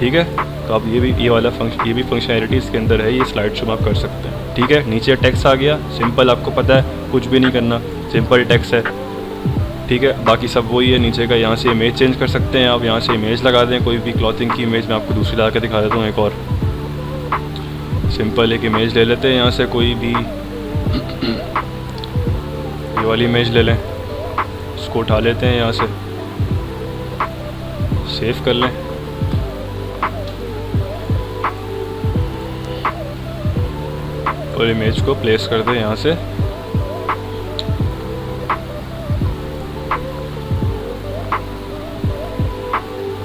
ठीक है। तो आप ये भी फंक्शनैलिटी इसके अंदर है, ये स्लाइड शो आप कर सकते हैं। ठीक है। नीचे टेक्स्ट आ गया, सिंपल, आपको पता है कुछ भी नहीं करना, सिंपल टेक्स्ट है। ठीक है। बाकी सब वही है नीचे का। यहाँ से इमेज चेंज कर सकते हैं आप, यहाँ से इमेज लगा दें कोई भी क्लॉथिंग की इमेज। मैं आपको दूसरी ला के दिखा देता हूँ। एक और सिंपल एक इमेज ले लेते हैं यहाँ से, कोई भी ये वाली इमेज ले लें, इसको उठा लेते हैं यहाँ से, सेव कर लें। और इमेज को प्लेस कर दें यहाँ से।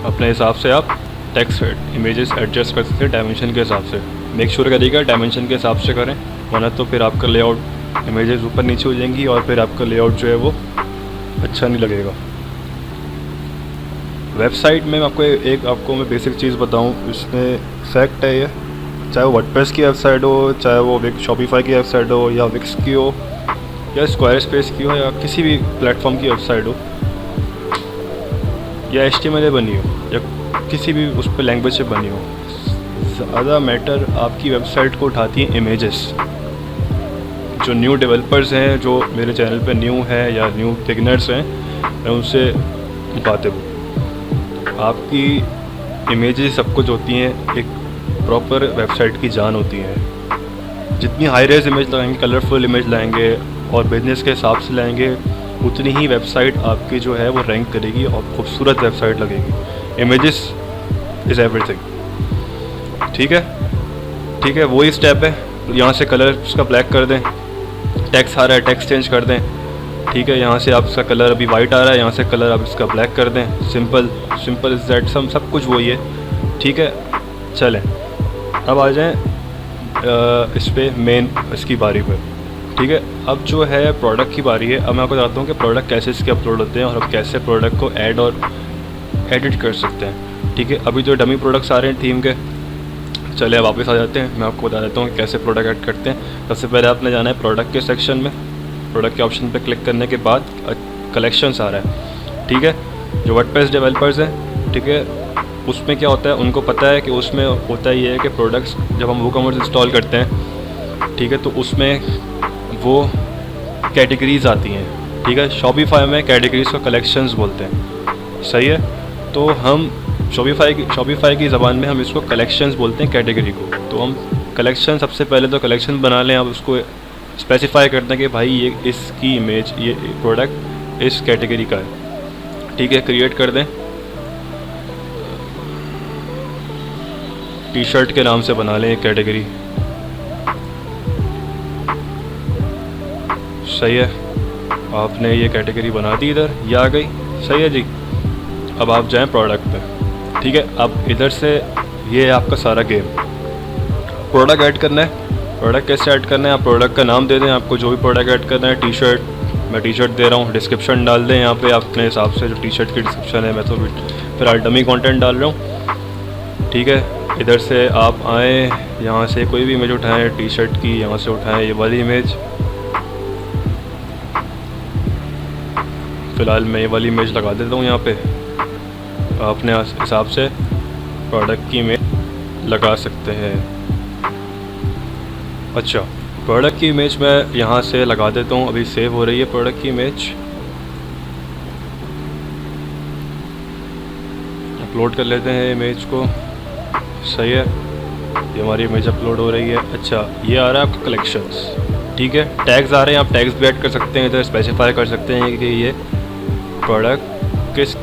अपने हिसाब से आप टेक्स्ट इमेजेस एडजस्ट कर सकते हैं डायमेंशन के हिसाब से। मेक श्योर करिएगा डायमेंशन के हिसाब से करें, वरना तो फिर आपका लेआउट इमेजेस ऊपर नीचे हो जाएंगी और फिर आपका लेआउट जो है वो अच्छा नहीं लगेगा। वेबसाइट में आपको मैं बेसिक चीज़ बताऊं, इसमें फैक्ट है ये, चाहे वो वर्डप्रेस की वेबसाइट हो, चाहे वो शॉपिफाई की वेबसाइट हो, या विक्स की हो, या स्क्वायरस्पेस की हो, या किसी भी प्लेटफॉर्म की वेबसाइट हो, या HTML बनी हो, या किसी भी उस पर लैंग्वेज से बनी हो, ज़्यादा मैटर आपकी वेबसाइट को उठाती हैं इमेजेस। जो न्यू डेवलपर्स हैं, जो मेरे चैनल पे न्यू हैं या न्यू बिगिनर्स हैं, मैं उनसे मुखातिब हूँ। आपकी इमेजेस सब कुछ होती हैं, एक प्रॉपर वेबसाइट की जान होती है। जितनी हाई रेज इमेज लगाएंगे, कलरफुल इमेज लाएंगे और बिजनेस के हिसाब से लाएंगे, उतनी ही वेबसाइट आपकी जो है वो रैंक करेगी और खूबसूरत वेबसाइट लगेगी। Images is everything. ठीक है, वही स्टेप है। यहाँ से कलर उसका ब्लैक कर दें, टेक्स्ट आ रहा है टेक्स्ट चेंज कर दें। ठीक है, यहाँ से आप इसका कलर अभी वाइट आ रहा है, यहाँ से कलर आप इसका ब्लैक कर दें। सिंपल इज़ दैट, सब कुछ वही है। ठीक है, चलें अब आ जाएं इस पर मेन इसकी बारी पर। ठीक है, अब जो है प्रोडक्ट की बारी है। अब मैं आपको बताता हूँ कि प्रोडक्ट कैसे इसके अपलोड होते हैं और अब कैसे प्रोडक्ट को ऐड और एडिट कर सकते हैं। ठीक है, अभी जो डमी प्रोडक्ट्स आ रहे हैं थीम के, चलिए वापस आ जाते हैं। मैं आपको बता देता हूँ कि कैसे प्रोडक्ट ऐड करते हैं। सबसे पहले आपने जाना है प्रोडक्ट के सेक्शन में। प्रोडक्ट के ऑप्शन पर क्लिक करने के बाद कलेक्शंस आ रहा है। ठीक है, जो वर्डप्रेस डेवलपर्स हैं, ठीक है, उसमें क्या होता है, उनको पता है कि उसमें होता ही है कि प्रोडक्ट्स जब हम वूकॉमर्स इंस्टॉल करते हैं, ठीक है, तो उसमें वो कैटेगरीज़ आती हैं। ठीक है, शॉपिफाई में कैटेगरीज़ को कलेक्शंस बोलते हैं। सही है, तो हम शॉपिफाई की ज़बान में हम इसको कलेक्शंस बोलते हैं, कैटेगरी को। तो हम कलेक्शन, सबसे पहले तो कलेक्शन बना लें। अब उसको स्पेसिफाई करते हैं कि भाई ये इसकी इमेज, ये प्रोडक्ट इस कैटेगरी का है। ठीक है, क्रिएट कर दें। टी शर्ट के नाम से बना लें एक कैटेगरी। सही है, आपने ये कैटेगरी बना दी, इधर ये आ गई। सही है जी, अब आप जाएं प्रोडक्ट पे। ठीक है, अब इधर से ये है आपका सारा गेम। प्रोडक्ट ऐड करना है। प्रोडक्ट कैसे ऐड करना है, आप प्रोडक्ट का नाम दे दें, आपको जो भी प्रोडक्ट ऐड करना है। टी शर्ट, मैं टी शर्ट दे रहा हूँ। डिस्क्रिप्शन डाल दें यहाँ पे अपने हिसाब से, जो टी शर्ट की डिस्क्रिप्शन है। मैं तो फिलहाल डमी कंटेंट डाल रहा हूँ। ठीक है, इधर से आप आएँ, यहाँ से कोई भी इमेज उठाएँ टी शर्ट की, यहाँ से उठाएँ ये वाली इमेज। फ़िलहाल मैं ये वाली इमेज लगा देता हूँ यहाँ पे। अपने हिसाब से प्रोडक्ट की इमेज लगा सकते हैं। अच्छा, प्रोडक्ट की इमेज मैं यहाँ से लगा देता हूँ। अभी सेव हो रही है प्रोडक्ट की इमेज। अपलोड कर लेते हैं इमेज को। सही है, ये हमारी इमेज अपलोड हो रही है। अच्छा, ये आ रहा है आपका कलेक्शंस। ठीक है, टैग्स आ रहे हैं, आप टैग्स भी ऐड कर सकते हैं। इधर स्पेसिफाई कर सकते हैं कि ये प्रोडक्ट किस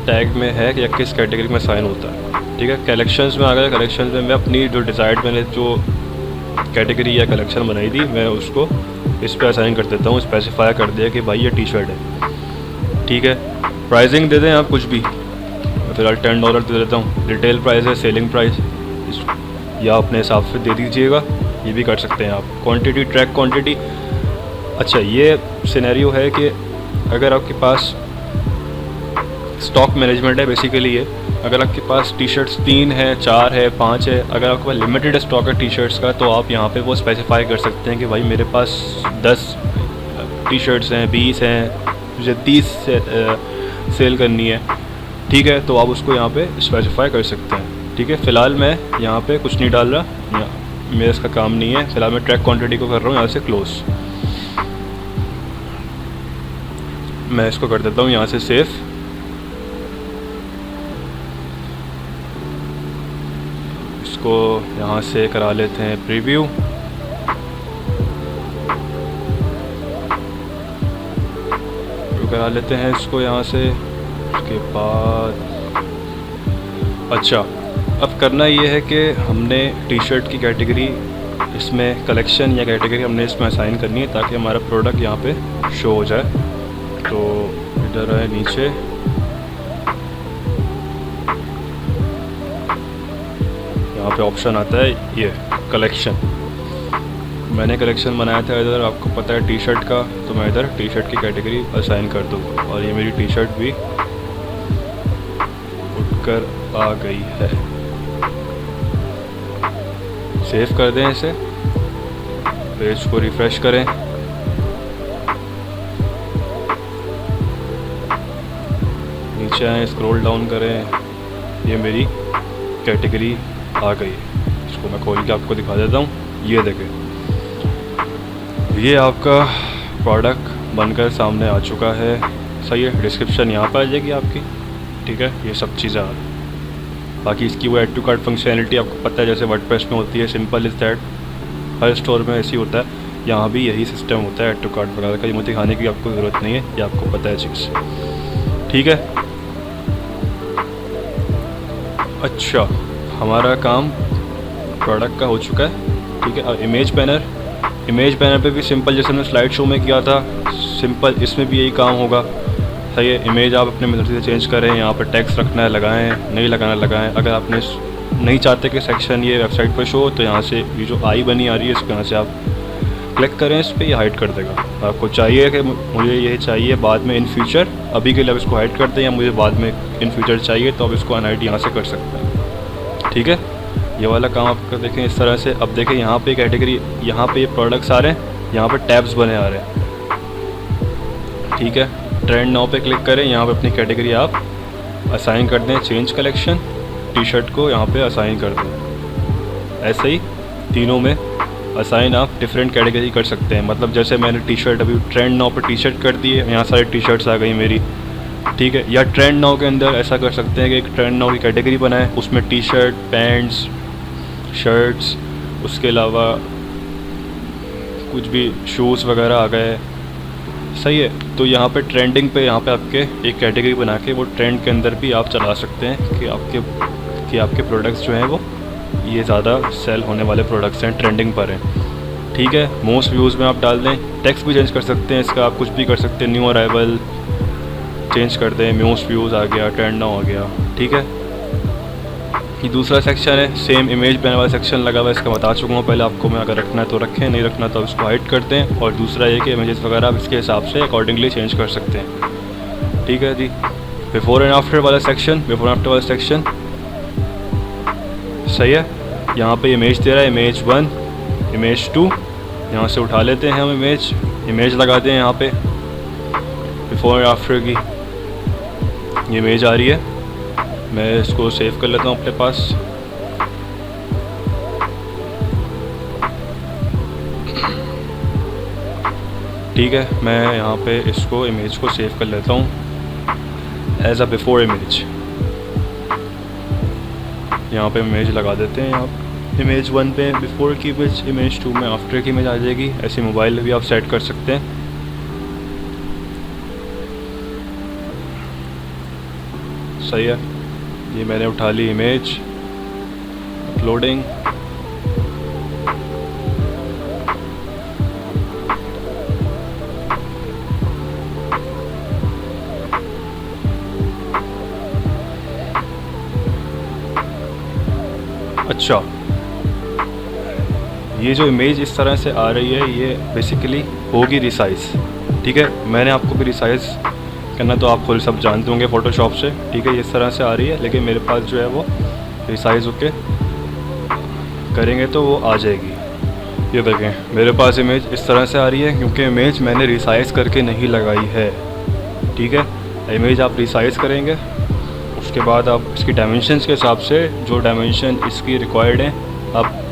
टैग में है या किस कैटेगरी में साइन होता है। ठीक है, कलेक्शंस में आ गया। कलेक्शंस में मैं अपनी जो डिज़ायर्ड, मैंने जो कैटेगरी या कलेक्शन बनाई थी, मैं उसको इस पर असाइन कर देता हूँ। स्पेसिफाई कर दिया कि भाई ये टी शर्ट है। ठीक है, प्राइसिंग दे दें आप कुछ भी। मैं फ़िलहाल $10 दे देता हूँ। रिटेल प्राइस है, सेलिंग प्राइस, या अपने हिसाब से दे दीजिएगा। ये भी कर सकते हैं आप। Quantity, track quantity. अच्छा, ये सिनेरियो है कि अगर आपके पास स्टॉक मैनेजमेंट है बेसिकली ये, अगर आपके पास टी शर्ट्स 3 है, 4 है, 5 है, अगर आपके पास लिमिटेड स्टॉक है टी शर्ट्स का, तो आप यहाँ पे वो स्पेसिफाई कर सकते हैं कि भाई मेरे पास 10 टी शर्ट्स हैं, 20 हैं, मुझे 30 से सेल करनी है। ठीक है, तो आप उसको यहाँ पे स्पेसिफाई कर सकते हैं। ठीक है, फ़िलहाल मैं यहाँ पे कुछ नहीं डाल रहा, मेरा इसका काम नहीं है। फ़िलहाल मैं ट्रैक क्वांटिटी को कर रहा हूँ यहाँ से क्लोज। मैं इसको कर देता हूँ यहाँ से सेव। इसको यहाँ से करा लेते हैं प्रीव्यू। करा लेते हैं इसको यहाँ से। उसके बाद अच्छा, अब करना ये है कि हमने टी शर्ट की कैटेगरी इसमें कलेक्शन या कैटेगरी हमने इसमें असाइन करनी है ताकि हमारा प्रोडक्ट यहाँ पे शो हो जाए। तो इधर है नीचे, यहाँ पे ऑप्शन आता है ये कलेक्शन। मैंने कलेक्शन बनाया था इधर, आपको पता है टी शर्ट का, तो मैं इधर टी शर्ट की कैटेगरी असाइन कर दूँगा और ये मेरी टी शर्ट भी उठकर आ गई है। सेव कर दें इसे, पेज को रिफ़्रेश करें। नीचे आए, स्क्रॉल डाउन करें, ये मेरी कैटेगरी आ गई है। इसको मैं खोल के आपको दिखा देता हूँ। ये देखें, ये आपका प्रोडक्ट बनकर सामने आ चुका है। सही है, डिस्क्रिप्शन यहाँ पर आ जाएगी आपकी, ठीक है। ये सब चीज़ें आ रही, बाकी इसकी वो ऐड टू कार्ट फंक्शनैलिटी आपको पता है जैसे वर्डप्रेस में होती है, simple is that. Her store में ऐसे ही होता है, यहाँ भी यही सिस्टम होता है ऐड टू कार्ट वगैरह का। ये मुझे दिखाने की आपको ज़रूरत नहीं है, ये आपको पता है चीज़, ठीक है। अच्छा, हमारा काम प्रोडक्ट का हो चुका है, ठीक है। अब इमेज बैनर पे भी सिंपल जैसे हमने स्लाइड शो में किया था, सिंपल इसमें भी यही काम होगा। सही है, इमेज आप अपने मर्जी से चेंज करें, यहाँ पर टेक्स्ट रखना है लगाएं, नहीं लगाना लगाएं। अगर आपने नहीं चाहते कि सेक्शन ये वेबसाइट पर शो, तो यहाँ से ये जो आई बनी आ रही है इसको यहाँ से आप क्लिक करें, इस पर ये हाइड कर देगा। आपको चाहिए कि मुझे ये चाहिए बाद में इन फ्यूचर, अभी के लिए आप इसको हाइड कर दें, या मुझे बाद में इन फ्यूचर चाहिए तो आप इसको अनहाइड यहाँ से कर सकते हैं, ठीक है। ये वाला काम आपका देखें इस तरह से। अब देखें यहाँ पे कैटेगरी, यहाँ पे ये प्रोडक्ट्स आ रहे हैं, यहाँ पे टैब्स बने आ रहे हैं, ठीक है। ट्रेंड नाउ पे क्लिक करें, यहाँ पे अपनी कैटेगरी आप असाइन कर दें। चेंज कलेक्शन, टी शर्ट को यहाँ पे असाइन कर दें। ऐसे ही तीनों में असाइन आप डिफरेंट कैटेगरी कर सकते हैं। मतलब जैसे मैंने टी शर्ट अभी ट्रेंड नाउ पे टी शर्ट कर दी है, यहाँ सारी टी शर्ट्स आ गई मेरी, ठीक है। या ट्रेंड नाउ के अंदर ऐसा कर सकते हैं कि एक ट्रेंड नाउ की कैटेगरी बनाएं, उसमें टी शर्ट, पैंट्स, शर्ट्स, उसके अलावा कुछ भी शूज़ वगैरह आ गए, सही है। तो यहाँ पे ट्रेंडिंग पे यहाँ पे आपके एक कैटेगरी बना के वो ट्रेंड के अंदर भी आप चला सकते हैं कि आपके प्रोडक्ट्स जो हैं वो ये ज़्यादा सेल होने वाले प्रोडक्ट्स हैं, ट्रेंडिंग पर हैं, ठीक है। मोस्ट व्यूज़ में आप डाल दें। टेक्स्ट भी चेंज कर सकते हैं इसका, आप कुछ भी कर सकते हैं। न्यू अराइवल चेंज कर दें, मोस्ट व्यूज़ आ गया, ट्रेंड नाउ आ गया, ठीक है। ये दूसरा सेक्शन है, सेम इमेज बैनर वाला सेक्शन लगा हुआ है, इसका बता चुका हूँ पहले आपको मैं। अगर रखना है तो रखें, नहीं रखना तो इसको हाइड करते हैं। और दूसरा ये कि इमेजेस वगैरह आप इसके हिसाब से अकॉर्डिंगली चेंज कर सकते हैं, ठीक है जी। बिफोर एंड आफ्टर वाला सेक्शन, बिफोर एंड आफ्टर वाला सेक्शन सही है। यहाँ पे इमेज दे रहा है, इमेज 1, इमेज 2, यहाँ से उठा लेते हैं हम इमेज लगाते हैं यहाँ पे। बिफोर एंड आफ्टर की ये इमेज आ रही है, मैं इसको सेव कर लेता हूँ अपने पास। ठीक है, मैं यहाँ पे इसको इमेज को सेव कर लेता हूँ एज अ बिफोर इमेज। यहाँ पे इमेज लगा देते हैं। यहाँ इमेज 1 पे बिफोर की इमेज, इमेज 2 में आफ्टर की इमेज आ जाएगी। ऐसे मोबाइल में भी आप सेट कर सकते हैं। सही है, ये मैंने उठा ली इमेज, अपलोडिंग। अच्छा, ये जो इमेज इस तरह से आ रही है ये बेसिकली होगी रिसाइज़, ठीक है। मैंने आपको भी रिसाइज़ करना तो आप खुद सब जानते होंगे फ़ोटोशॉप से, ठीक है। ये इस तरह से आ रही है, लेकिन मेरे पास जो है वो रिसाइज़ होके करेंगे तो वो आ जाएगी। ये देखें मेरे पास इमेज इस तरह से आ रही है क्योंकि इमेज मैंने रिसाइज़ करके नहीं लगाई है, ठीक है। इमेज आप रिसाइज़ करेंगे, उसके बाद आप इसकी डायमेंशंस के हिसाब से जो डायमेंशन इसकी रिक्वायर्ड हैं आप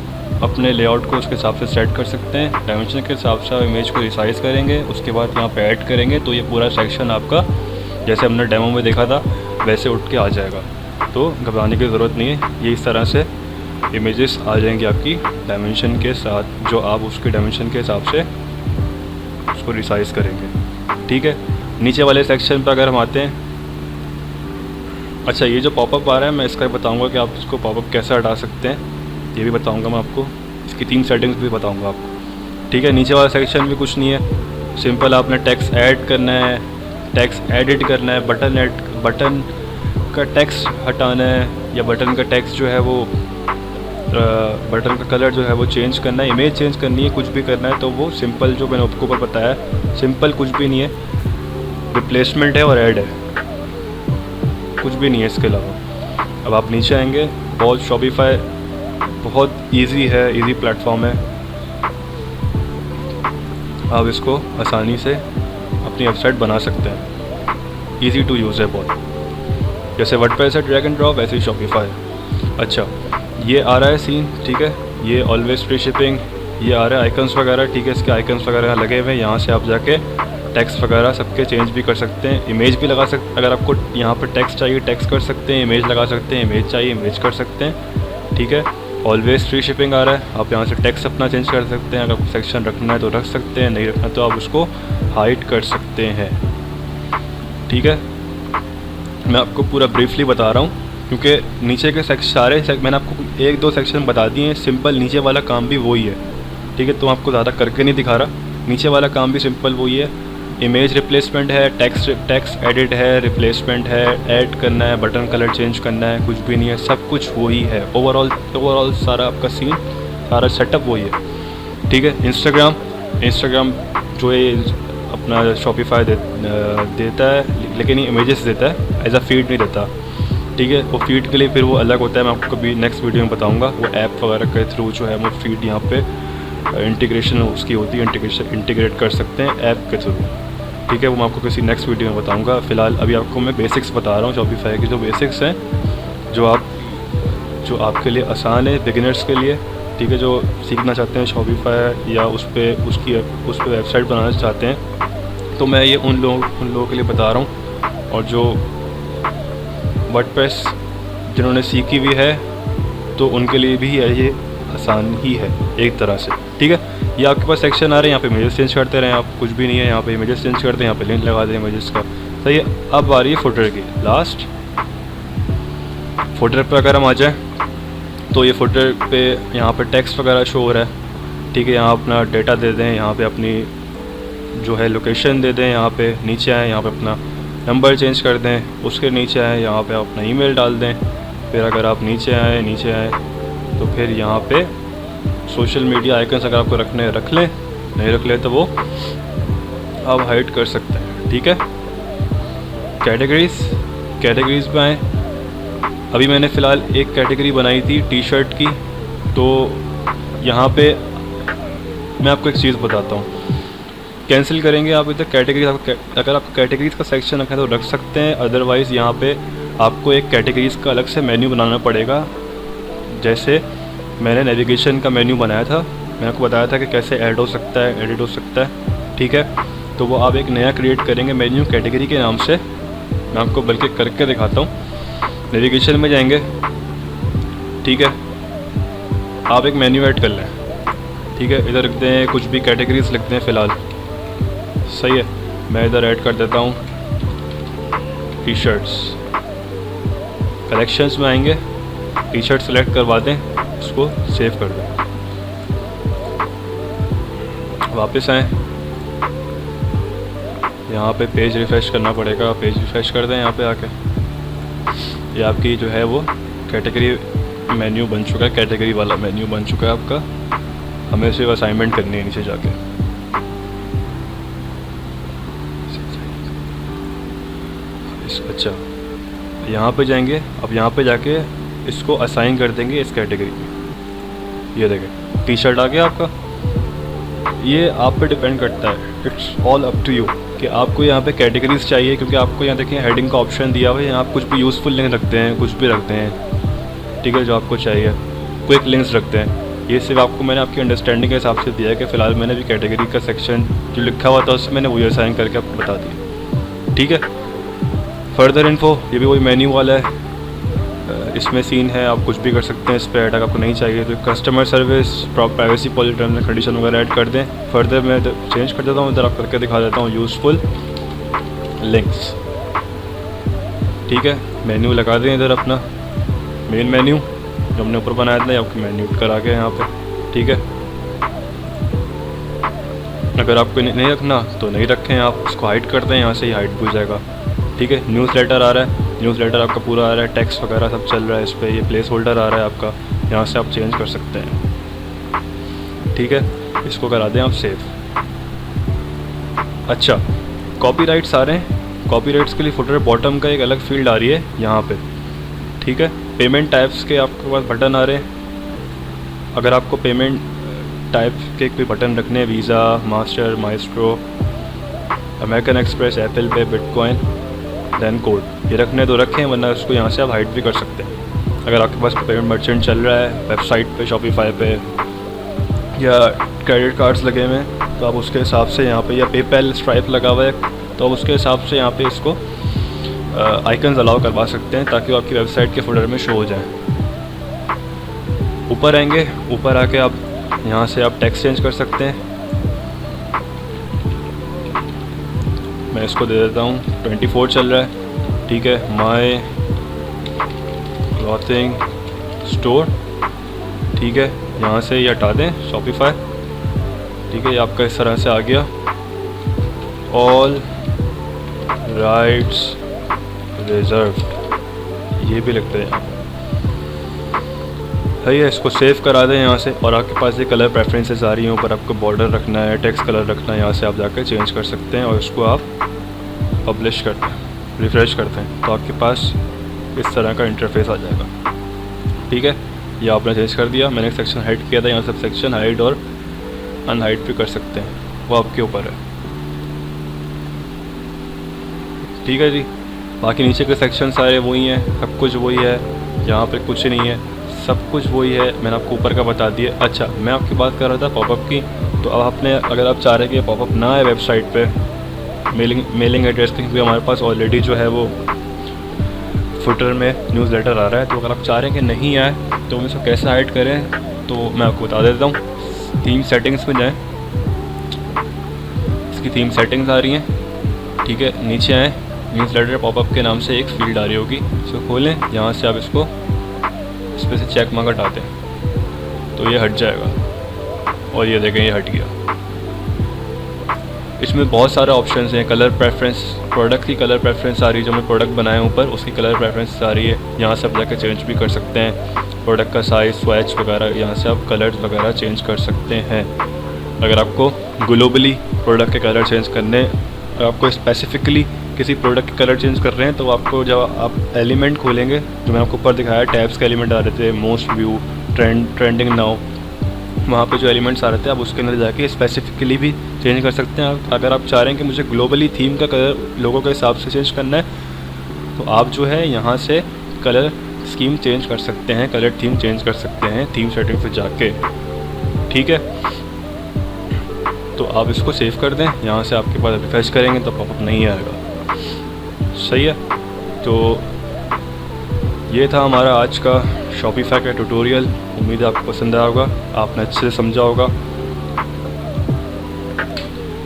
अपने लेआउट को उसके हिसाब से सेट कर सकते हैं। डायमेंशन के हिसाब से आप इमेज को रिसाइज़ करेंगे, उसके बाद यहाँ पे ऐड करेंगे तो ये पूरा सेक्शन आपका जैसे हमने डेमो में देखा था वैसे उठ के आ जाएगा। तो घबराने की ज़रूरत नहीं है, ये इस तरह से इमेजेस आ जाएंगी आपकी डायमेंशन के साथ, जो आप उसके डायमेंशन के हिसाब से उसको रिसाइज़ करेंगे, ठीक है। नीचे वाले सेक्शन पर अगर हम आते हैं, अच्छा ये जो पॉपअप आ रहा है मैं इसका बताऊंगा कि आप इसको पॉपअप कैसे हटा सकते हैं, ये भी बताऊंगा मैं आपको, इसकी 3 सेटिंग्स भी बताऊंगा आपको। ठीक है, नीचे वाला सेक्शन भी कुछ नहीं है, सिंपल आपने टेक्स्ट ऐड करना है, टेक्स्ट एडिट करना है, बटन का टेक्स्ट हटाना है, या बटन का टेक्स्ट जो है वो बटन का कलर जो है वो चेंज करना है, इमेज चेंज करनी है, कुछ भी करना है तो वो सिंपल जो मैंने आपको ऊपर बताया, सिंपल कुछ भी नहीं है, रिप्लेसमेंट है और ऐड है, कुछ भी नहीं है इसके अलावा। अब आप नीचे आएंगे, बहुत शॉपिफाई बहुत इजी है, इजी प्लेटफॉर्म है, आप इसको आसानी से अपनी वेबसाइट बना सकते हैं, इजी टू यूज़ है बहुत, जैसे वर्डप्रेस है ड्रैग एंड ड्रॉप, वैसे ही शॉपिफाई। अच्छा ये आ रहा है सीन, ठीक है, ये ऑलवेज फ्री शिपिंग, ये आ रहा है आइकन्स वगैरह, ठीक है, इसके आइकन्स वगैरह लगे हुए हैं, यहाँ से आप जाके टेक्स्ट वगैरह सबके चेंज भी कर सकते हैं, इमेज भी लगा सकते, अगर आपको यहाँ पर टेक्स्ट चाहिए टेक्स्ट कर सकते हैं, इमेज लगा सकते हैं, इमेज चाहिए इमेज कर सकते हैं। ठीक है, ऑलवेज फ्री शिपिंग आ रहा है, आप यहाँ से टेक्स्ट अपना चेंज कर सकते हैं, अगर आपको सेक्शन रखना है तो रख सकते हैं, नहीं रखना तो आप उसको हाइड कर सकते हैं। ठीक है, मैं आपको पूरा ब्रीफली बता रहा हूँ क्योंकि नीचे के मैंने आपको 1-2 सेक्शन बता दिए हैं, सिंपल नीचे वाला काम भी वही है। ठीक है, तो आपको ज़्यादा करके नहीं दिखा रहा, नीचे वाला काम भी सिंपल वही है, इमेज रिप्लेसमेंट है, टेक्स्ट एडिट है, रिप्लेसमेंट है, ऐड करना है, बटन कलर चेंज करना है, कुछ भी नहीं है, सब कुछ वही है, ओवरऑल सारा आपका सीन, सारा सेटअप वही है। ठीक है, इंस्टाग्राम जो ये अपना शॉपिफाई देता है, लेकिन ये इमेजेस देता है, एज अ फीड नहीं देता। ठीक है, वो फीड के लिए फिर वो अलग होता है, मैं आपको कभी नेक्स्ट वीडियो में बताऊंगा, वो ऐप वगैरह के थ्रू जो है वो फीड यहाँ पे इंटीग्रेशन उसकी होती है, इंटीग्रेट कर सकते हैं ऐप के थ्रू। ठीक है, वो मैं आपको किसी नेक्स्ट वीडियो में बताऊंगा, फ़िलहाल अभी आपको मैं बेसिक्स बता रहा हूँ शॉपिफाई की, जो बेसिक्स हैं जो आपके लिए आसान है, बिगिनर्स के लिए। ठीक है, जो सीखना चाहते हैं शॉपिफाई या उस पर वेबसाइट बनाना चाहते हैं, तो मैं ये उन लोगों के लिए बता रहा हूँ, और जो वर्डप्रेस जिन्होंने सीखी हुई है तो उनके लिए भी ये आसान ही है एक तरह से। ठीक है, ये आपके पास सेक्शन आ रहे हैं, यहाँ पे इमेजेस चेंज करते रहें, आप कुछ भी नहीं है, यहाँ पे इमेजेस चेंज करते हैं, यहाँ पे लिंक लगा दें इमेजेस का। सही है, अब आ रही है फुटर की लास्ट। फुटर पे अगर हम आ जाएँ तो ये फुटर पे यहाँ पे टेक्स्ट वगैरह शो हो रहा है। ठीक है, यहाँ अपना डेटा दे दें, यहाँ पे अपनी जो है लोकेशन दे दें, यहाँ पे नीचे आए, यहाँ पे अपना नंबर चेंज कर दें, उसके नीचे आए, यहाँ पे अपना ईमेल डाल दें, फिर अगर आप नीचे आए तो फिर यहाँ पे सोशल मीडिया आइकन्स अगर आपको रखने रख लें, नहीं रख ले तो वो आप हाइड कर सकते हैं। ठीक है, कैटेगरीज़ पे आएँ, अभी मैंने फ़िलहाल एक कैटेगरी बनाई थी टी शर्ट की, तो यहाँ पे मैं आपको एक चीज़ बताता हूँ, कैंसिल करेंगे आप इधर कैटेगरीज, अगर आप कैटेगरीज़ का सेक्शन रखें तो रख सकते हैं, अदरवाइज़ यहाँ पे आपको एक कैटेगरीज़ का अलग से मेन्यू बनाना पड़ेगा। जैसे मैंने नेविगेशन का मेन्यू बनाया था, मैंने आपको बताया था कि कैसे ऐड हो सकता है, एडिट हो सकता है। ठीक है, तो वो आप एक नया क्रिएट करेंगे मेन्यू कैटेगरी के नाम से, मैं आपको बल्कि करके दिखाता हूँ। नेविगेशन में जाएंगे, ठीक है, आप एक मेन्यू ऐड कर लें। ठीक है, इधर लिखते हैं कुछ भी कैटेगरीज लिखते हैं फ़िलहाल, सही है, मैं इधर ऐड कर देता हूँ टी शर्ट्स। कलेक्शंस में आएंगे, टी शर्ट सेलेक्ट करवा दें, उसको सेव कर दें, वापस आएँ, यहाँ पे पेज रिफ़्रेश करना पड़ेगा, पेज रिफ़्रेश कर दें यहाँ पे आके, ये आपकी जो है वो कैटेगरी मेन्यू बन चुका है, कैटेगरी वाला मेन्यू बन चुका है आपका। हमें सिर्फ असाइनमेंट करनी है नीचे जाके। अच्छा, यहाँ पे जाएंगे, अब यहाँ पे जाके इसको असाइन कर देंगे इस कैटेगरी में। ये देखें टी शर्ट आ गया आपका, ये आप पे डिपेंड करता है, it's all up to you कि आपको यहाँ पे कैटेगरीज चाहिए, क्योंकि आपको यहाँ देखिए हेडिंग का ऑप्शन दिया हुआ है, यहाँ आप कुछ भी यूज़फुल लिंक रखते हैं, कुछ भी रखते हैं। ठीक है, जो आपको चाहिए, क्विक लिंक्स रखते हैं। ये सिर्फ आपको मैंने आपकी अंडरस्टैंडिंग के हिसाब से दिया है कि फ़िलहाल मैंने भी कैटेगरी का सेक्शन जो लिखा हुआ था उसमें मैंने वही असाइन करके आपको बता दिया। ठीक है, फर्दर इन्फो, ये भी वही मेन्यू वाला है, इसमें सीन है, आप कुछ भी कर सकते हैं इस पर ऐड, अगर आपको नहीं चाहिए तो customer service, privacy policy, terms and condition वगैरह ऐड कर दें। फर्दर मैं चेंज कर देता हूँ, इधर आप करके दिखा देता हूँ यूज़फुल। लिंक्स। ठीक है, मेन्यू लगा दें इधर अपना मेन मेन्यू जो हमने ऊपर बनाया था, आपको मेन्यू करा के यहाँ पे। ठीक है, अगर आपको नहीं रखना तो नहीं रखें, आप इसको हाइड कर दें, यहाँ से ही हाइड हो जाएगा। ठीक है, न्यूज़लेटर आ रहा है, न्यूज़लेटर आपका पूरा आ रहा है, टेक्स्ट वगैरह सब चल रहा है इस पर। ये प्लेस होल्डर आ रहा है आपका, यहाँ से आप चेंज कर सकते हैं। ठीक है, इसको करा दें आप सेव। अच्छा, कॉपीराइट्स आ रहे हैं, कॉपीराइट्स के लिए फुटर बॉटम का एक अलग फील्ड आ रही है यहाँ पे। ठीक है, पेमेंट टाइप्स के आपके पास बटन आ रहे हैं। अगर आपको पेमेंट टाइप के कोई बटन रखने हैं, visa, master, maestro, American express, Apple पे, बिटकॉइन, देन कोड, ये रखने तो रखें, वरना उसको यहाँ से आप हाइड भी कर सकते हैं। अगर आपके पास पेमेंट मर्चेंट चल रहा है वेबसाइट पे, शॉपिफाई पे, या क्रेडिट कार्ड्स लगे हुए हैं, तो आप उसके हिसाब से यहाँ पे, या पेपैल, स्ट्राइप लगा हुआ है, तो आप उसके हिसाब से यहाँ पे इसको आइकन्स अलाउ करवा सकते हैं, ताकि वो आपकी वेबसाइट के फोल्डर में शो हो जाए। ऊपर आएंगे, ऊपर आके आप यहाँ से आप टेक्स्ट चेंज कर सकते हैं। मैं इसको दे देता हूँ 24 चल रहा है। ठीक है, माय क्लॉथिंग स्टोर। ठीक है, यहाँ से ये हटा दें शॉपिफाई। ठीक है, ये आपका इस तरह से आ गया। ऑल राइट्स रिजर्व्ड, ये भी लगता है। सही है, इसको सेव करा दें यहाँ से, और आपके पास ये कलर प्रेफरेंसेस आ रही हैं। ऊपर आपको बॉर्डर रखना है, टेक्स्ट कलर रखना है, यहाँ से आप जाकर चेंज कर सकते हैं, और इसको आप पब्लिश करते हैं, रिफ्रेश करते हैं, तो आपके पास इस तरह का इंटरफेस आ जाएगा। ठीक है, ये आपने चेंज कर दिया। मैंने एक सेक्शन हाइड किया था, यहाँ सब सेक्शन हाइड और अनहाइड भी कर सकते हैं, वो आपके ऊपर है। ठीक है जी, बाकी नीचे के सेक्शन सारे वही हैं, सब कुछ वही है, यहाँ पे कुछ नहीं है, सब कुछ वही है। मैंने आपको ऊपर का बता दिया। अच्छा, मैं आपकी बात कर रहा था पॉपअप की, तो अब आपने, अगर आप चाह रहे हैं कि पॉपअप ना आए वेबसाइट पे, मेलिंग एड्रेस पे, क्योंकि हमारे पास ऑलरेडी जो है वो फुटर में न्यूज़लेटर आ रहा है, तो अगर आप चाह रहे हैं कि नहीं आए तो हम इसको कैसे हाइड करें, तो मैं आपको बता देता हूँ। थीम सेटिंग्स में जाएँ, इसकी थीम सेटिंग्स आ रही हैं। ठीक है, नीचे आएँ, न्यूज़लेटर पॉपअप के नाम से एक फील्ड आ रही होगी, इसको खोलें, यहाँ से आप इसको इस पर से चेक मार्क हटाते हैं तो ये हट जाएगा, और ये देखें ये हट गया। इसमें बहुत सारे ऑप्शंस हैं। कलर प्रेफरेंस, प्रोडक्ट की कलर प्रेफरेंस आ रही है, जो मैं प्रोडक्ट बनाया ऊपर उसकी कलर प्रेफरेंस आ रही है, यहाँ से आप जाकर चेंज भी कर सकते हैं। प्रोडक्ट का साइज़, स्वैच वगैरह, यहाँ से आप कलर्स वगैरह चेंज कर सकते हैं। अगर आपको ग्लोबली प्रोडक्ट के कलर चेंज करने, अगर आपको स्पेसिफिकली किसी प्रोडक्ट के कलर चेंज कर रहे हैं, तो आपको जब आप एलिमेंट खोलेंगे, जो मैं आपको ऊपर दिखाया टैब्स के एलिमेंट आ रहे थे, मोस्ट व्यू, ट्रेंडिंग नाउ, वहाँ पे जो एलिमेंट्स आ रहे थे, आप उसके अंदर जाके स्पेसिफिकली भी चेंज कर सकते हैं। अगर आप चाह रहे हैं कि मुझे ग्लोबली थीम का कलर लोगों के हिसाब से चेंज करना है, तो आप जो है यहाँ से कलर स्कीम चेंज कर सकते हैं, कलर थीम चेंज कर सकते हैं थीम सेटिंग पे जाके। ठीक है, तो आप इसको सेव कर दें, यहाँ से आपके पास रिफ्रेश करेंगे तो पॉपअप नहीं आएगा। सही है, तो ये था हमारा आज का शॉपिफाई का ट्यूटोरियल। उम्मीद है आपको पसंद आया होगा, आपने अच्छे से समझा होगा,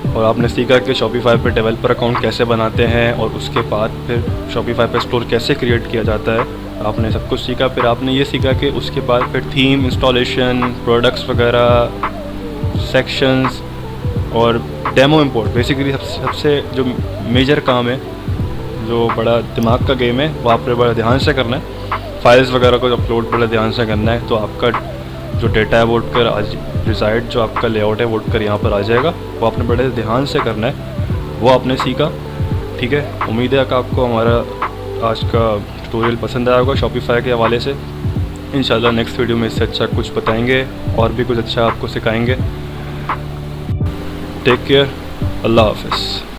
और आपने सीखा कि शॉपिफाई पे डेवलपर अकाउंट कैसे बनाते हैं, और उसके बाद फिर शॉपिफाई पे स्टोर कैसे क्रिएट किया जाता है। आपने सब कुछ सीखा। फिर आपने ये सीखा कि उसके बाद फिर थीम इंस्टॉलेशन, प्रोडक्ट्स वगैरह, सेक्शंस और डेमो इंपोर्ट, बेसिकली सबसे जो मेजर काम है, जो बड़ा दिमाग का गेम है, वो आपने बड़ा ध्यान से करना है। फाइल्स वगैरह को अपलोड बड़ा ध्यान से करना है, तो आपका जो डेटा है वो उठकर आज रिसाइड, जो आपका लेआउट है वो उठकर यहाँ पर आ जाएगा। वो आपने बड़े ध्यान से करना है, वो आपने सीखा। ठीक है, उम्मीद है कि आपको हमारा आज का ट्यूटोरियल पसंद आया होगा शॉपिफाई के हवाले से। इंशाल्लाह नेक्स्ट वीडियो में इससे अच्छा कुछ बताएंगे और भी कुछ अच्छा आपको सिखाएंगे। टेक केयर, अल्लाह हाफ़िज़।